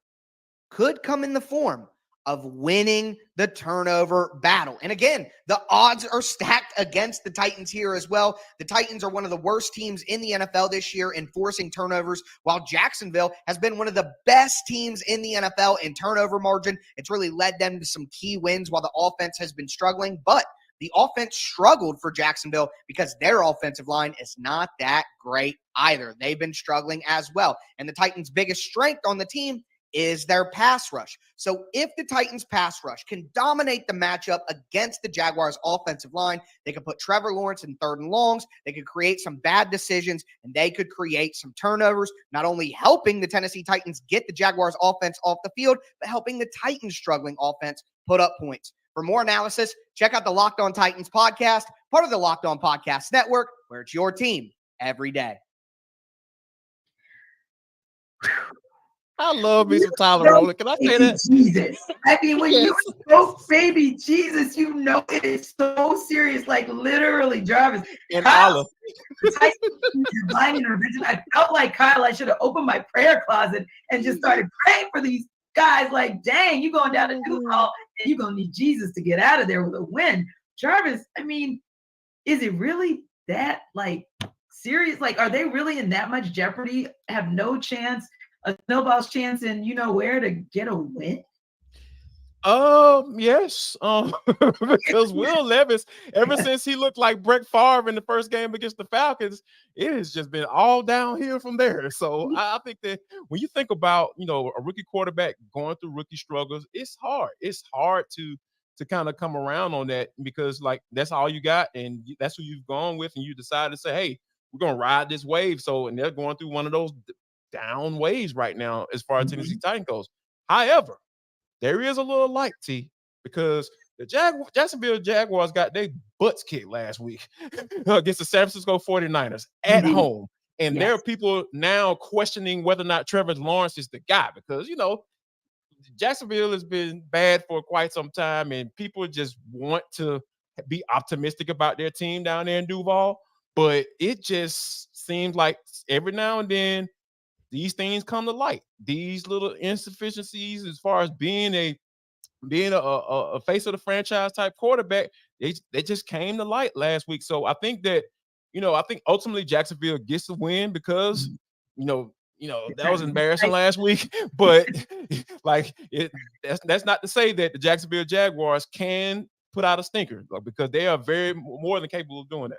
could come in the form of winning the turnover battle. And again, the odds are stacked against the Titans here as well. The Titans are one of the worst teams in the NFL this year in forcing turnovers, while Jacksonville has been one of the best teams in the NFL in turnover margin. It's really led them to some key wins while the offense has been struggling, but the offense struggled for Jacksonville because their offensive line is not that great either. They've been struggling as well. And the Titans' biggest strength on the team is their pass rush. So if the Titans pass rush can dominate the matchup against the Jaguars offensive line, they can put Trevor Lawrence in 3rd and longs, they could create some bad decisions, and they could create some turnovers, not only helping the Tennessee Titans get the Jaguars offense off the field, but helping the Titans struggling offense put up points. For more analysis, check out the Locked On Titans podcast, part of the Locked On Podcast Network, where it's your team every day. I love me some Tyler Rowland. Can I say that? Jesus. I mean, when Yes. you spoke baby Jesus, you know it is so serious. Like literally, Jarvis. And Kyle, Olive. divine intervention. I felt like Kyle, I should have opened my prayer closet and just started praying for these guys. Like, dang, you going down to Duval and you're gonna need Jesus to get out of there with a win. Jarvis, I mean, is it really that like serious? Like, are they really in that much jeopardy? Have no chance, a snowball's chance in you know where to get a win? Yes. Because Will Levis, ever since he looked like Brett Favre in the first game against the Falcons, it has just been all downhill from there. So I think that when you think about, a rookie quarterback going through rookie struggles, it's hard. It's hard to kind of come around on that because like that's all you got and that's who you've gone with and you decide to say, hey, we're going to ride this wave. So, and they're going through one of those down waves right now as far as Tennessee Titans goes. However, there is a little light, T, because the Jacksonville Jaguars got their butts kicked last week against the San Francisco 49ers at home. And there are people now questioning whether or not Trevor Lawrence is the guy because, Jacksonville has been bad for quite some time and people just want to be optimistic about their team down there in Duval. But it just seems like every now and then these things come to light. These little insufficiencies as far as being a face of the franchise type quarterback, they just came to light last week. So I think that, I think ultimately Jacksonville gets the win because, that was embarrassing last week. But like that's not to say that the Jacksonville Jaguars can put out a stinker because they are very more than capable of doing that.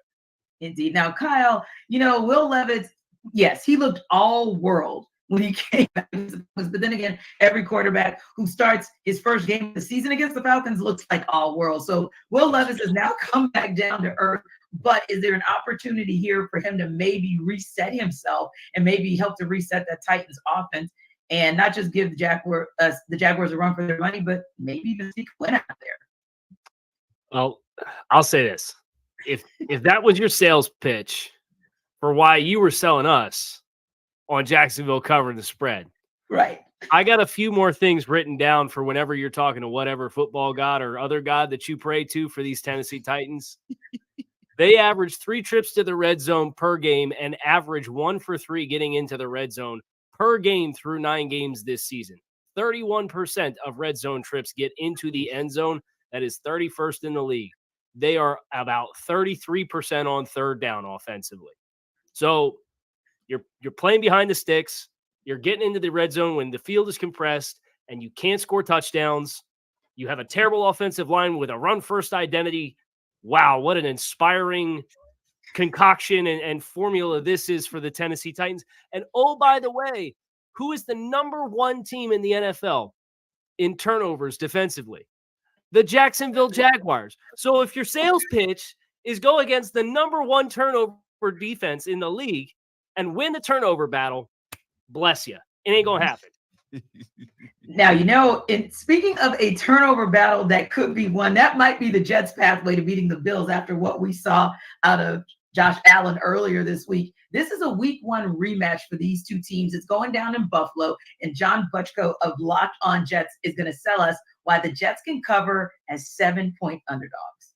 Indeed. Now, Kyle, Will Levis, yes, he looked all world when he came back. But then again, every quarterback who starts his first game of the season against the Falcons looks like all world. So Will Levis has now come back down to earth. But is there an opportunity here for him to maybe reset himself and maybe help to reset that Titans offense and not just give the Jaguars a run for their money, but maybe even sneak a win out there? Well, I'll say this. If that was your sales pitch for why you were selling us on Jacksonville covering the spread, right? I got a few more things written down for whenever you're talking to whatever football god or other god that you pray to for these Tennessee Titans. They average 3 trips to the red zone per game and average 1 for 3 getting into the red zone per game through 9 games this season. 31% of red zone trips get into the end zone. That is 31st in the league. They are about 33% on third down offensively. So you're playing behind the sticks. You're getting into the red zone when the field is compressed and you can't score touchdowns. You have a terrible offensive line with a run-first identity. Wow, what an inspiring concoction and formula this is for the Tennessee Titans. And oh, by the way, who is the number 1 team in the NFL in turnovers defensively? The Jacksonville Jaguars. So if your sales pitch is go against the number 1 turnover defense in the league and win the turnover battle, bless you. It ain't going to happen. Now, speaking of a turnover battle that could be won, that might be the Jets' pathway to beating the Bills after what we saw out of Josh Allen earlier this week. This is a week 1 rematch for these two teams. It's going down in Buffalo, and John Butchko of Locked On Jets is going to sell us why the Jets can cover as 7-point underdogs.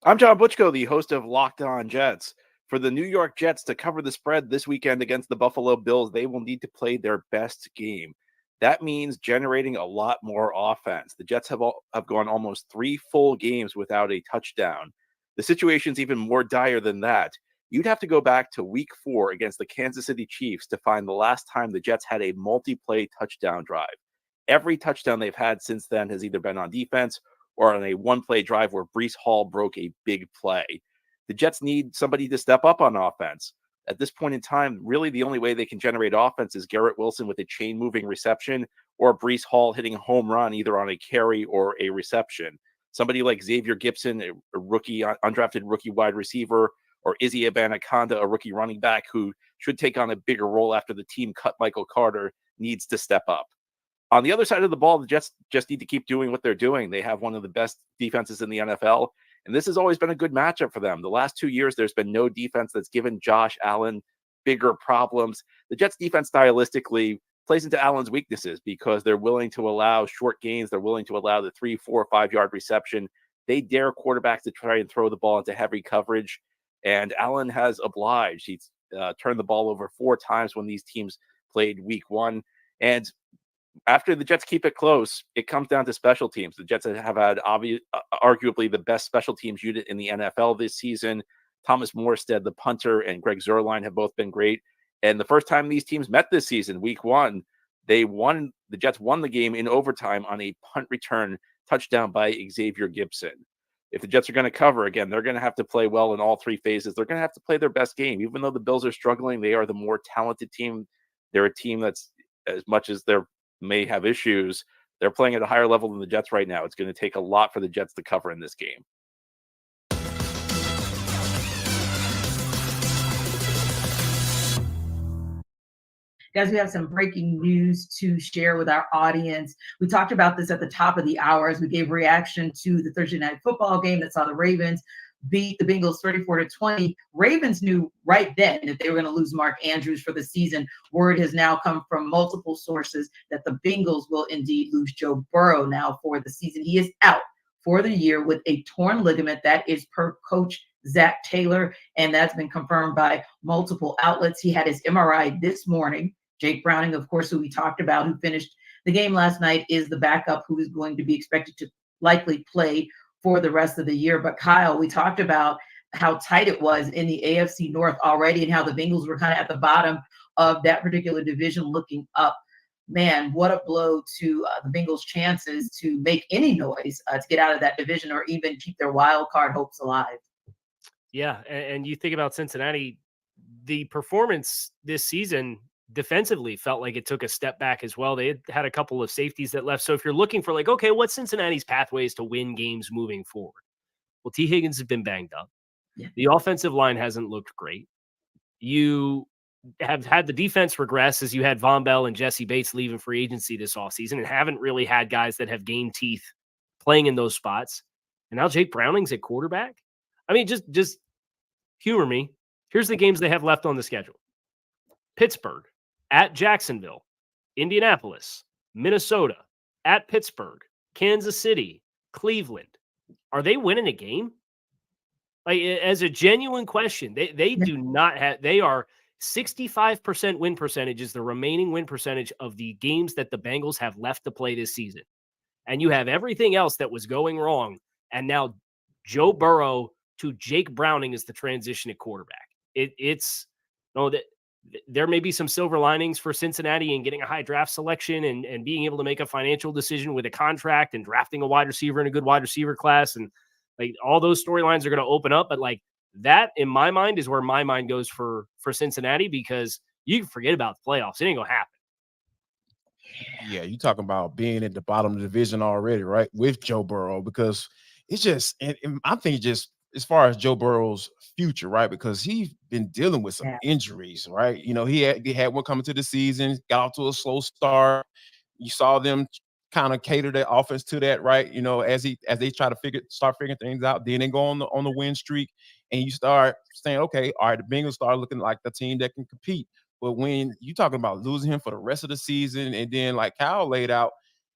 I'm John Butchko, the host of Locked On Jets. For the New York Jets to cover the spread this weekend against the Buffalo Bills, they will need to play their best game. That means generating a lot more offense. The Jets have gone almost 3 full games without a touchdown. The situation's even more dire than that. You'd have to go back to week 4 against the Kansas City Chiefs to find the last time the Jets had a multi-play touchdown drive. Every touchdown they've had since then has either been on defense or on a one-play drive where Breece Hall broke a big play. The Jets need somebody to step up on offense. At this point in time, really the only way they can generate offense is Garrett Wilson with a chain-moving reception or Breece Hall hitting a home run either on a carry or a reception. Somebody like Xavier Gipson, a rookie, undrafted rookie wide receiver, or Izzy Abanikanda, a rookie running back who should take on a bigger role after the team cut Michael Carter, needs to step up. On the other side of the ball, the Jets just need to keep doing what they're doing. They have one of the best defenses in the NFL, and this has always been a good matchup for them. The last 2 years, there's been no defense that's given Josh Allen bigger problems. The Jets defense stylistically plays into Allen's weaknesses because they're willing to allow short gains. They're willing to allow the 3, 4, 5 yard reception. They dare quarterbacks to try and throw the ball into heavy coverage. And Allen has obliged. He's turned the ball over 4 times when these teams played week 1. And after the Jets keep it close, it comes down to special teams. The Jets have had arguably the best special teams unit in the NFL this season. Thomas Morstead, the punter, and Greg Zuerlein have both been great. And the first time these teams met this season, week 1, the Jets won the game in overtime on a punt return touchdown by Xavier Gipson. If the Jets are going to cover, again, they're going to have to play well in all 3 phases. They're going to have to play their best game. Even though the Bills are struggling, they are the more talented team. They're a team that's, as much as they may have issues, they're playing at a higher level than the Jets right now. It's going to take a lot for the Jets to cover in this game. Guys, we have some breaking news to share with our audience. We talked about this at the top of the hour as we gave reaction to the Thursday night football game that saw the Ravens beat the Bengals 34-20. Ravens knew right then that they were going to lose Mark Andrews for the season. Word has now come from multiple sources that the Bengals will indeed lose Joe Burrow now for the season. He is out for the year with a torn ligament. That is per coach Zach Taylor, and that's been confirmed by multiple outlets. He had his MRI this morning. Jake Browning, of course, who we talked about, who finished the game last night, is the backup who is going to be expected to likely play for the rest of the year. But Kyle, we talked about how tight it was in the AFC North already and how the Bengals were kind of at the bottom of that particular division looking up. Man, what a blow to the Bengals' chances to make any noise to get out of that division or even keep their wild card hopes alive. Yeah, and you think about Cincinnati, the performance this season defensively felt like it took a step back as well. They had a couple of safeties that left. So if you're looking for like, okay, what's Cincinnati's pathways to win games moving forward? Well, T. Higgins has been banged up. Yeah. The offensive line hasn't looked great. You have had the defense regress as you had Von Bell and Jesse Bates leaving free agency this offseason and haven't really had guys that have gained teeth playing in those spots. And now Jake Browning's at quarterback. I mean, just humor me. Here's the games they have left on the schedule. Pittsburgh, at Jacksonville, Indianapolis, Minnesota, at Pittsburgh, Kansas City, Cleveland. Are they winning a game? Like, as a genuine question, they do not have, they are 65% win percentage is the remaining win percentage of the games that the Bengals have left to play this season. And you have everything else that was going wrong. And now Joe Burrow to Jake Browning is the transition at quarterback. There may be some silver linings for Cincinnati in getting a high draft selection and being able to make a financial decision with a contract and drafting a wide receiver in a good wide receiver class. And like all those storylines are going to open up. But like that, in my mind, is where my mind goes for Cincinnati, because you can forget about the playoffs. It ain't going to happen. Yeah, you talking about being at the bottom of the division already, right? With Joe Burrow, because it's just, and I think just as far as Joe Burrow's future, right? Because he's been dealing with some injuries, right? You know, he had one coming to the season, got off to a slow start. You saw them kind of cater their offense to that, right? You know, as they try to start figuring things out, then they go on the win streak, and you start saying, okay, all right, the Bengals start looking like the team that can compete. But when you talking about losing him for the rest of the season, and then like Kyle laid out,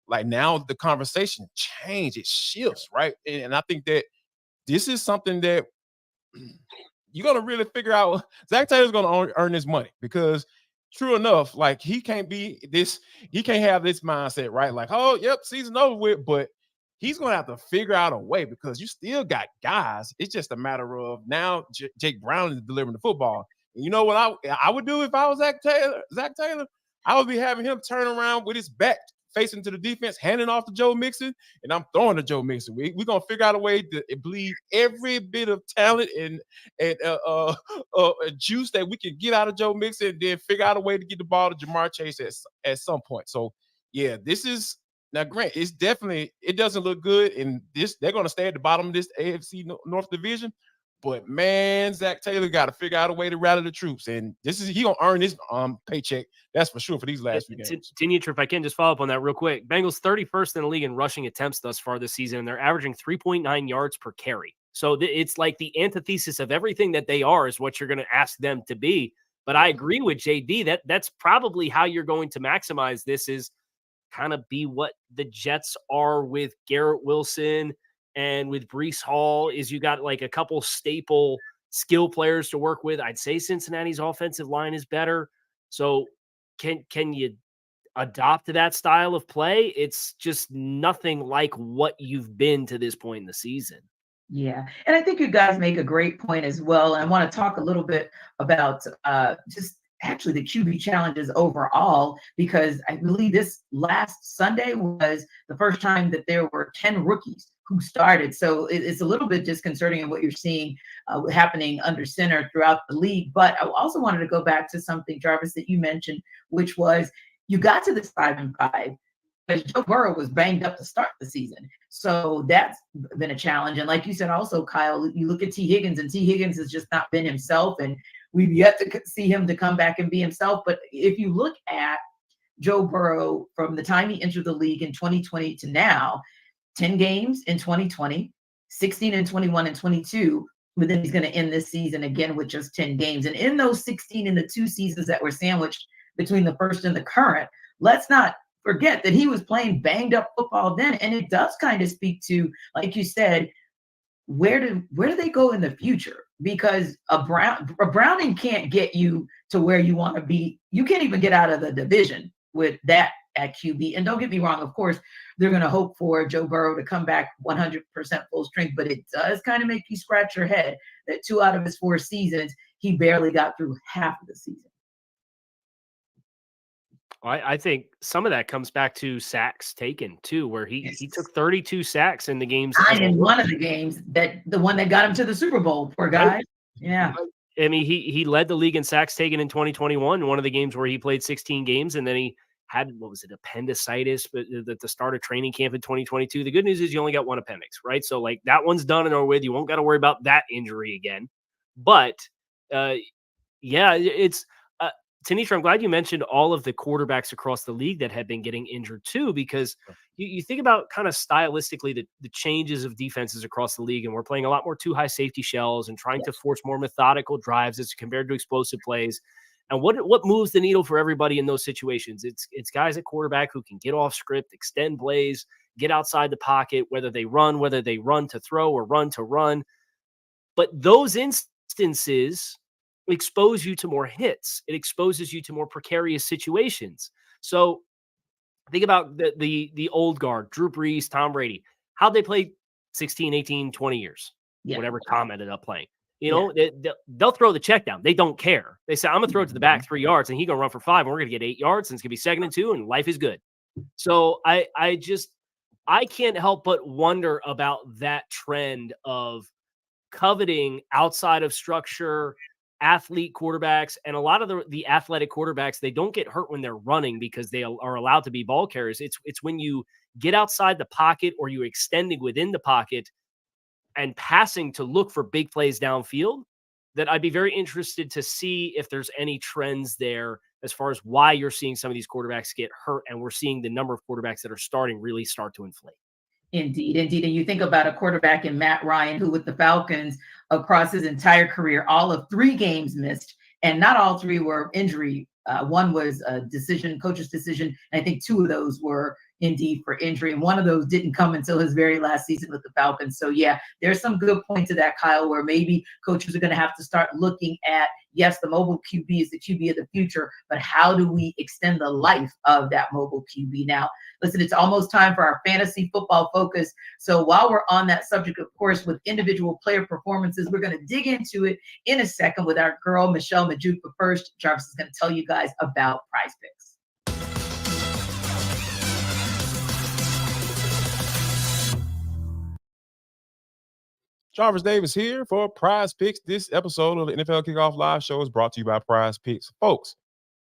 like now the conversation changes, it shifts, right? And I think that this is something that you're going to really figure out. Zach Taylor's going to earn his money, because true enough, like he can't have this mindset, right? Like, oh, yep, season over with, but he's going to have to figure out a way because you still got guys. It's just a matter of now Jake Brown is delivering the football. And you know what I would do if I was Zach Taylor? I would be having him turn around with his back facing to the defense, handing off to Joe Mixon, and I'm throwing to Joe Mixon. We're going to figure out a way to bleed every bit of talent and juice that we can get out of Joe Mixon, and then figure out a way to get the ball to Jamar Chase at some point. So, yeah, this is – now, Grant, it's definitely – it doesn't look good, and they're going to stay at the bottom of this AFC North division. But, man, Zach Taylor got to figure out a way to rally the troops. And he going to earn his paycheck. That's for sure for these last few games. Tinitra, if I can just follow up on that real quick. Bengals 31st in the league in rushing attempts thus far this season, and they're averaging 3.9 yards per carry. So it's like the antithesis of everything that they are is what you're going to ask them to be. But I agree with JD that's probably how you're going to maximize this is kind of be what the Jets are with Garrett Wilson and with Breece Hall is you got like a couple staple skill players to work with. I'd say Cincinnati's offensive line is better. So can you adopt that style of play? It's just nothing like what you've been to this point in the season. Yeah. And I think you guys make a great point as well. And I want to talk a little bit about just actually the QB challenges overall, because I believe this last Sunday was the first time that there were 10 rookies who started. So it's a little bit disconcerting in what you're seeing happening under center throughout the league. But I also wanted to go back to something, Jarvis, that you mentioned, which was you got to this 5-5, but Joe Burrow was banged up to start the season. So that's been a challenge. And like you said, also, Kyle, you look at T. Higgins, and T. Higgins has just not been himself. And we've yet to see him to come back and be himself. But if you look at Joe Burrow from the time he entered the league in 2020 to now, 10 games in 2020, 16 and 21 and 22, but then he's going to end this season again with just 10 games. And in those 16 in the 2 seasons that were sandwiched between the first and the current, let's not forget that he was playing banged up football then. And it does kind of speak to, like you said, where do they go in the future? Because a Browning can't get you to where you want to be. You can't even get out of the division with that at QB. And don't get me wrong, of course, they're going to hope for Joe Burrow to come back 100% full strength, but it does kind of make you scratch your head that 2 out of his 4 seasons, he barely got through half of the season. I think some of that comes back to sacks taken too, where he took 32 sacks in the games. In one of the games, the one that got him to the Super Bowl, poor guy. Yeah. I mean, he led the league in sacks taken in 2021, one of the games where he played 16 games, and then he had, appendicitis at the start of training camp in 2022. The good news is you only got one appendix, right? So like that one's done and over with. You won't got to worry about that injury again. But it's Tanisha, I'm glad you mentioned all of the quarterbacks across the league that had been getting injured too, because you think about kind of stylistically the changes of defenses across the league, and we're playing a lot more 2 high safety shells and trying to force more methodical drives as compared to explosive plays. And what moves the needle for everybody in those situations? It's guys at quarterback who can get off script, extend plays, get outside the pocket, whether they run to throw or run to run. But those instances expose you to more hits. It exposes you to more precarious situations. So think about the old guard, Drew Brees, Tom Brady. How'd they play 16, 18, 20 years? Yeah. Whatever Tom ended up playing. They'll throw the check down. They don't care. They say, I'm going to throw it to the back 3 yards, and he's going to run for 5, and we're going to get 8 yards, and it's going to be 2nd and 2, and life is good. So I can't help but wonder about that trend of coveting outside of structure athlete quarterbacks, and a lot of the athletic quarterbacks, they don't get hurt when they're running because they are allowed to be ball carriers. It's when you get outside the pocket or you're extending within the pocket and passing to look for big plays downfield that I'd be very interested to see if there's any trends there as far as why you're seeing some of these quarterbacks get hurt, and we're seeing the number of quarterbacks that are starting really start to inflate. Indeed. And you think about a quarterback in Matt Ryan, who with the Falcons across his entire career, all of 3 games missed, and not all 3 were injury One was a decision, coach's decision. And I think 2 of those were indeed for injury. And one of those didn't come until his very last season with the Falcons. So yeah, there's some good point to that, Kyle, where maybe coaches are going to have to start looking at, yes, the mobile QB is the QB of the future, but how do we extend the life of that mobile QB? Now, listen, it's almost time for our fantasy football focus. So while we're on that subject, of course, with individual player performances, we're going to dig into it in a second with our girl, Michelle Majuk. But first, Jarvis is going to tell you guys about Prize Picks. Jarvis Davis here for Prize Picks. This episode of the NFL Kickoff Live Show is brought to you by Prize Picks. Folks,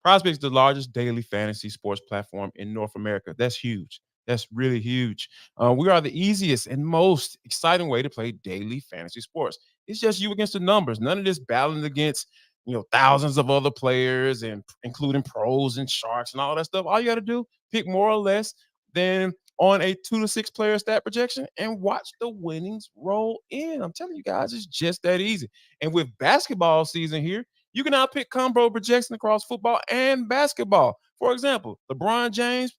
Prize Picks is the largest daily fantasy sports platform in North America. That's huge. That's really huge. We are the easiest and most exciting way to play daily fantasy sports. It's just you against the numbers. None of this battling against, thousands of other players and including pros and sharks and all that stuff. All you got to do, pick more or less than on a 2 to 6 player stat projection and watch the winnings roll in. I'm telling you guys, it's just that easy. And with basketball season here, you can now pick combo projection across football and basketball. For example, LeBron James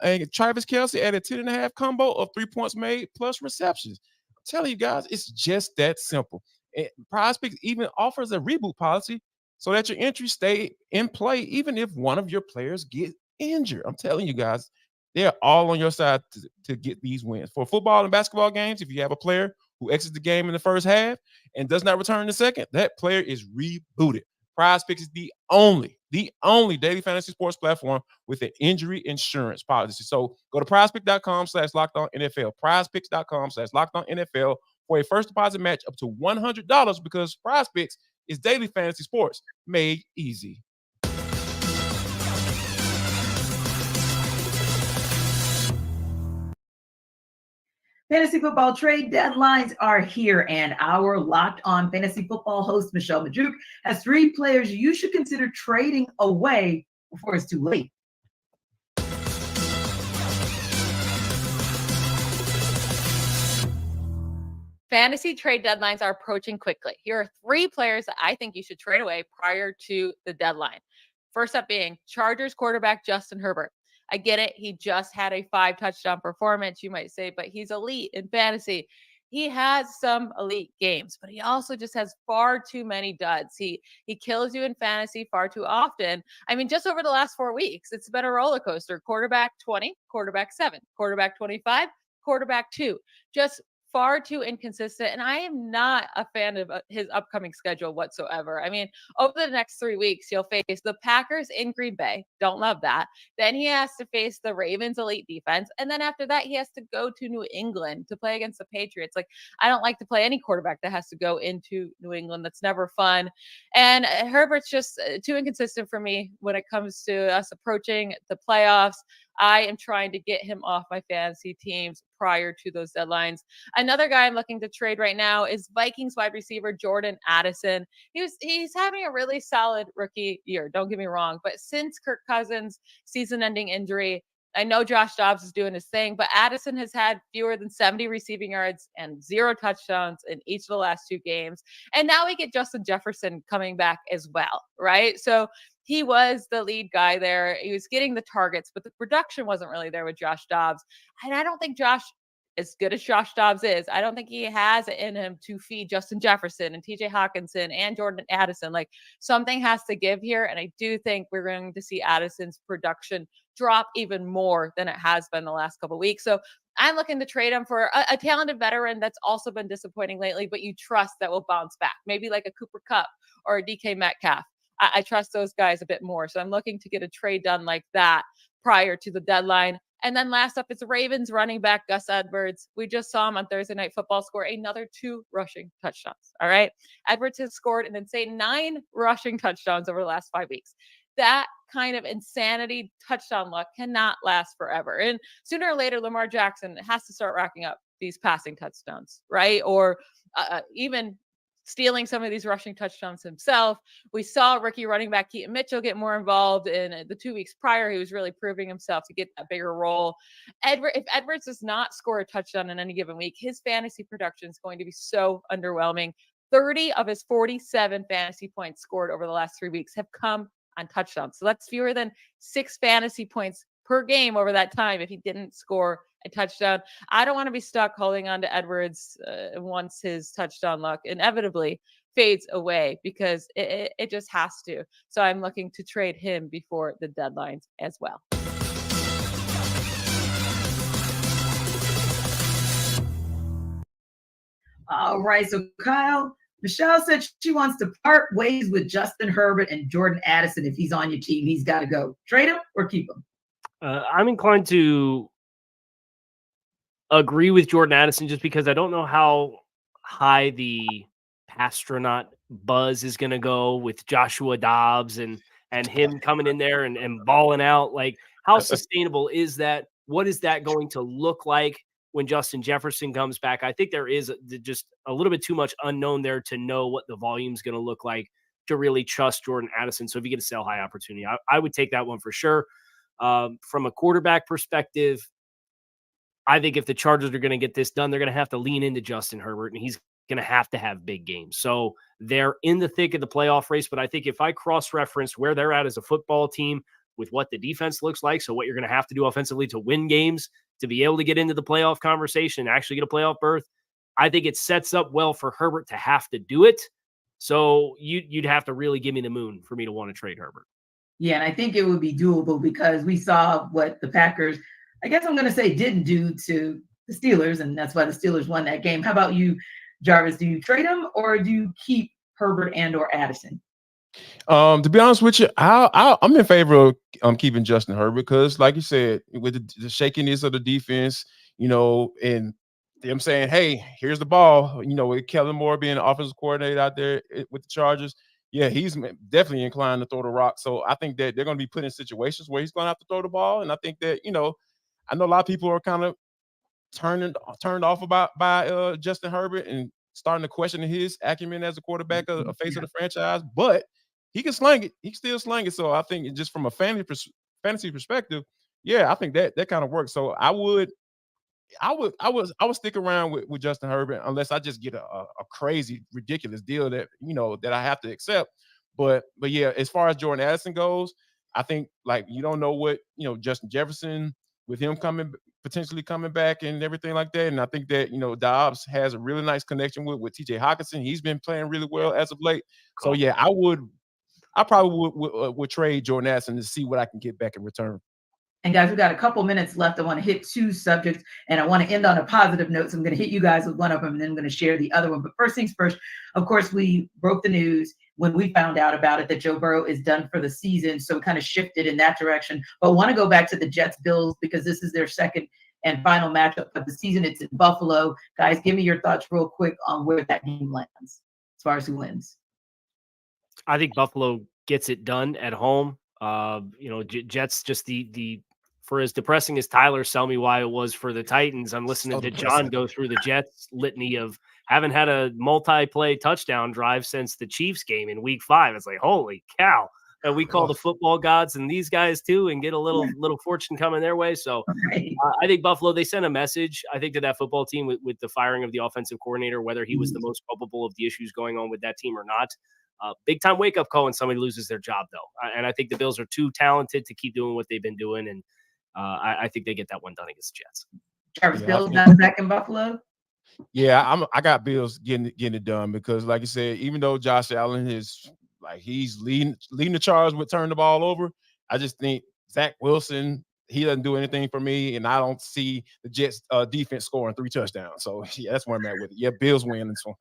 and Travis Kelce at a 10.5 combo of 3 points made plus receptions. I'm telling you guys, it's just that simple. And Prize Picks even offers a reboot policy so that your entries stay in play even if one of your players get injured. I'm telling you guys, they're all on your side to get these wins. For football and basketball games, if you have a player who exits the game in the first half and does not return in the second, that player is rebooted. Prize Picks is the only daily fantasy sports platform with an injury insurance policy. So go to prizepicks.com/lockedonnfl, prizepicks.com/lockedonnfl for a first deposit match up to $100 because Prize Picks is daily fantasy sports made easy. Fantasy football trade deadlines are here, and our Locked On Fantasy Football host, Michelle Majuk, has 3 players you should consider trading away before it's too late. Fantasy trade deadlines are approaching quickly. Here are 3 players that I think you should trade away prior to the deadline. First up being Chargers quarterback Justin Herbert. I get it. He just had a 5-touchdown performance, you might say, but he's elite in fantasy. He has some elite games, but he also just has far too many duds. He kills you in fantasy far too often. I mean, just over the last 4 weeks, it's been a roller coaster. Quarterback 20, quarterback 7, quarterback 25, quarterback 2. Just far too inconsistent. And I am not a fan of his upcoming schedule whatsoever. I mean, over the next 3 weeks, he'll face the Packers in Green Bay. Don't love that. Then he has to face the Ravens elite defense. And then after that, he has to go to New England to play against the Patriots. Like, I don't like to play any quarterback that has to go into New England. That's never fun. And Herbert's just too inconsistent for me when it comes to us approaching the playoffs. I am trying to get him off my fantasy teams prior to those deadlines. Another guy I'm looking to trade right now is Vikings wide receiver Jordan Addison. He's having a really solid rookie year. Don't get me wrong, but since Kirk Cousins' season-ending injury, I know Josh Dobbs is doing his thing, but Addison has had fewer than 70 receiving yards and 0 touchdowns in each of the last 2 games. And now we get Justin Jefferson coming back as well, right? So he was the lead guy there. He was getting the targets, but the production wasn't really there with Josh Dobbs. And I don't think Josh, as good as Josh Dobbs is, I don't think he has it in him to feed Justin Jefferson and TJ Hawkinson and Jordan Addison. Like, something has to give here. And I do think we're going to see Addison's production drop even more than it has been the last couple of weeks. So I'm looking to trade him for a talented veteran that's also been disappointing lately, but you trust that will bounce back. Maybe like a Cooper Kupp or a DK Metcalf. I trust those guys a bit more. So I'm looking to get a trade done like that prior to the deadline. And then last up, it's Ravens running back Gus Edwards. We just saw him on Thursday Night Football score another 2 rushing touchdowns. All right. Edwards has scored an insane 9 rushing touchdowns over the last 5 weeks. That kind of insanity touchdown luck cannot last forever. And sooner or later, Lamar Jackson has to start racking up these passing touchdowns, right? Or even stealing some of these rushing touchdowns himself. We saw rookie running back Keaton Mitchell get more involved in the 2 weeks prior. He was really proving himself to get that bigger role. If Edwards does not score a touchdown in any given week, his fantasy production is going to be so underwhelming. 30 of his 47 fantasy points scored over the last 3 weeks have come on touchdowns. So that's fewer than 6 fantasy points per game over that time if he didn't score a touchdown. I don't want to be stuck holding on to Edwards once his touchdown luck inevitably fades away, because it just has to. So I'm looking to trade him before the deadlines as well. All right, so Kyle, Michelle said she wants to part ways with Justin Herbert and Jordan Addison. If he's on your team, he's got to go. Trade him or keep him? I'm inclined to agree with Jordan Addison just because I don't know how high the astronaut buzz is going to go with Joshua Dobbs and him coming in there and balling out. Like, how sustainable is that? What is that going to look like when Justin Jefferson comes back? I think there is just a little bit too much unknown there to know what the volume is going to look like to really trust Jordan Addison. So if you get a sell high opportunity, I would take that one for sure. From a quarterback perspective, I think if the Chargers are going to get this done, they're going to have to lean into Justin Herbert, and he's going to have big games. So they're in the thick of the playoff race. But I think if I cross-reference where they're at as a football team with what the defense looks like, so what you're going to have to do offensively to win games, to be able to get into the playoff conversation, actually get a playoff berth, I think it sets up well for Herbert to have to do it. So you'd have to really give me the moon for me to want to trade Herbert. Yeah, and I think it would be doable because we saw what the Packers, I guess I'm going to say, didn't do to the Steelers, and that's why the Steelers won that game. How about you, Jarvis? Do you trade him or do you keep Herbert and or Addison? To be honest with you, I'm in favor of keeping Justin Herbert because, like you said, with the shakiness of the defense, and them saying, "Hey, here's the ball," with Kellen Moore being the offensive coordinator out there with the Chargers, yeah, he's definitely inclined to throw the rock. So I think that they're going to be put in situations where he's going to have to throw the ball, and I think that I know a lot of people are kind of turned off by Justin Herbert and starting to question his acumen as a quarterback, a face of the franchise, but he can sling it. He can still sling it. So I think just from a fantasy perspective, yeah, I think that kind of works. So I would stick around with Justin Herbert unless I just get a crazy, ridiculous deal that that I have to accept. But yeah, as far as Jordan Addison goes, I think you don't know what Justin Jefferson with him potentially coming back and everything like that. And I think that Dobbs has a really nice connection with TJ Hockenson. He's been playing really well as of late. Cool. So yeah, I probably would trade Jordan Addison to see what I can get back in return. And guys, we've got a couple minutes left. I want to hit 2 subjects, and I want to end on a positive note. So I'm going to hit you guys with one of them, and then I'm going to share the other one. But first things first, of course, we broke the news when we found out about it that Joe Burrow is done for the season. So it kind of shifted in that direction. But I want to go back to the Jets-Bills because this is their second and final matchup of the season. It's in Buffalo. Guys, give me your thoughts real quick on where that game lands as far as who wins. I think Buffalo gets it done at home. Jets just the for as depressing as Tyler sell me why it was for the Titans. I'm listening to John go through the Jets litany of haven't had a multi-play touchdown drive since the Chiefs game in week 5. It's like, holy cow. And we call the football gods and these guys too and get a little fortune coming their way. So I think Buffalo, they sent a message, I think, to that football team with the firing of the offensive coordinator, whether he was the most culpable of the issues going on with that team or not. Big time wake up call when somebody loses their job, though. And I think the Bills are too talented to keep doing what they've been doing. And I think they get that one done against the Jets. Jarvis, Bills not back in Buffalo? Yeah, I got Bills getting it done because, like you said, even though Josh Allen is he's leading the charge with turning the ball over, I just think Zach Wilson, he doesn't do anything for me, and I don't see the Jets defense scoring 3 touchdowns. So yeah, that's where I'm at with it. Yeah, Bills win this one.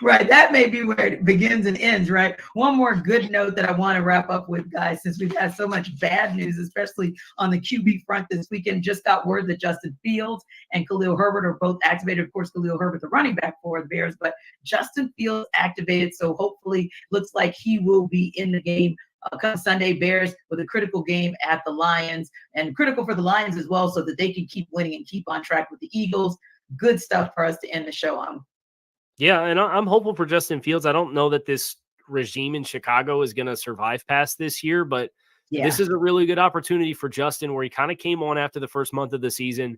Right. That may be where it begins and ends, right? One more good note that I want to wrap up with, guys, since we've had so much bad news, especially on the QB front this weekend. Just got word that Justin Fields and Khalil Herbert are both activated. Of course, Khalil Herbert, the running back for the Bears, but Justin Fields activated. So hopefully looks like he will be in the game come Sunday. Bears with a critical game at the Lions, and critical for the Lions as well, so that they can keep winning and keep on track with the Eagles. Good stuff for us to end the show on. Yeah, and I'm hopeful for Justin Fields. I don't know that this regime in Chicago is going to survive past this year, but this is a really good opportunity for Justin where he kind of came on after the first month of the season,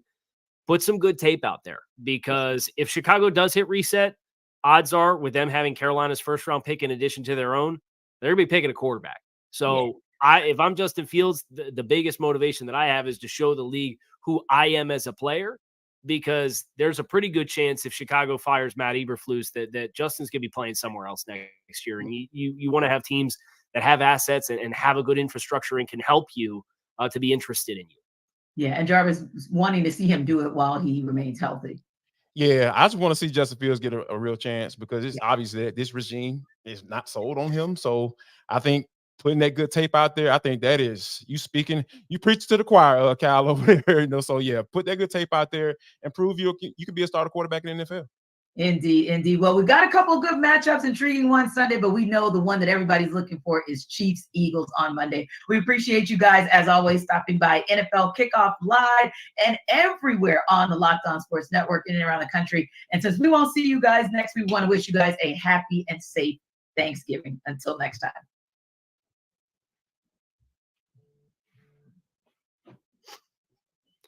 put some good tape out there, because if Chicago does hit reset, odds are with them having Carolina's first-round pick in addition to their own, they're going to be picking a quarterback. So if I'm Justin Fields, the biggest motivation that I have is to show the league who I am as a player, because there's a pretty good chance if Chicago fires Matt Eberflus that Justin's going to be playing somewhere else next year. And you want to have teams that have assets and have a good infrastructure and can help you to be interested in you. Yeah, and Jarvis is wanting to see him do it while he remains healthy. Yeah, I just want to see Justin Fields get a real chance, because it's obvious that this regime is not sold on him. So I think putting that good tape out there, I think that is you preach to the choir, Kyle, over there. So yeah, put that good tape out there and prove you can be a starter quarterback in the NFL. Indeed, indeed. Well, we've got a couple of good matchups, intriguing one Sunday, but we know the one that everybody's looking for is Chiefs Eagles on Monday. We appreciate you guys, as always, stopping by NFL Kickoff Live and everywhere on the Locked On Sports Network in and around the country. And since we won't see you guys next, we want to wish you guys a happy and safe Thanksgiving. Until next time.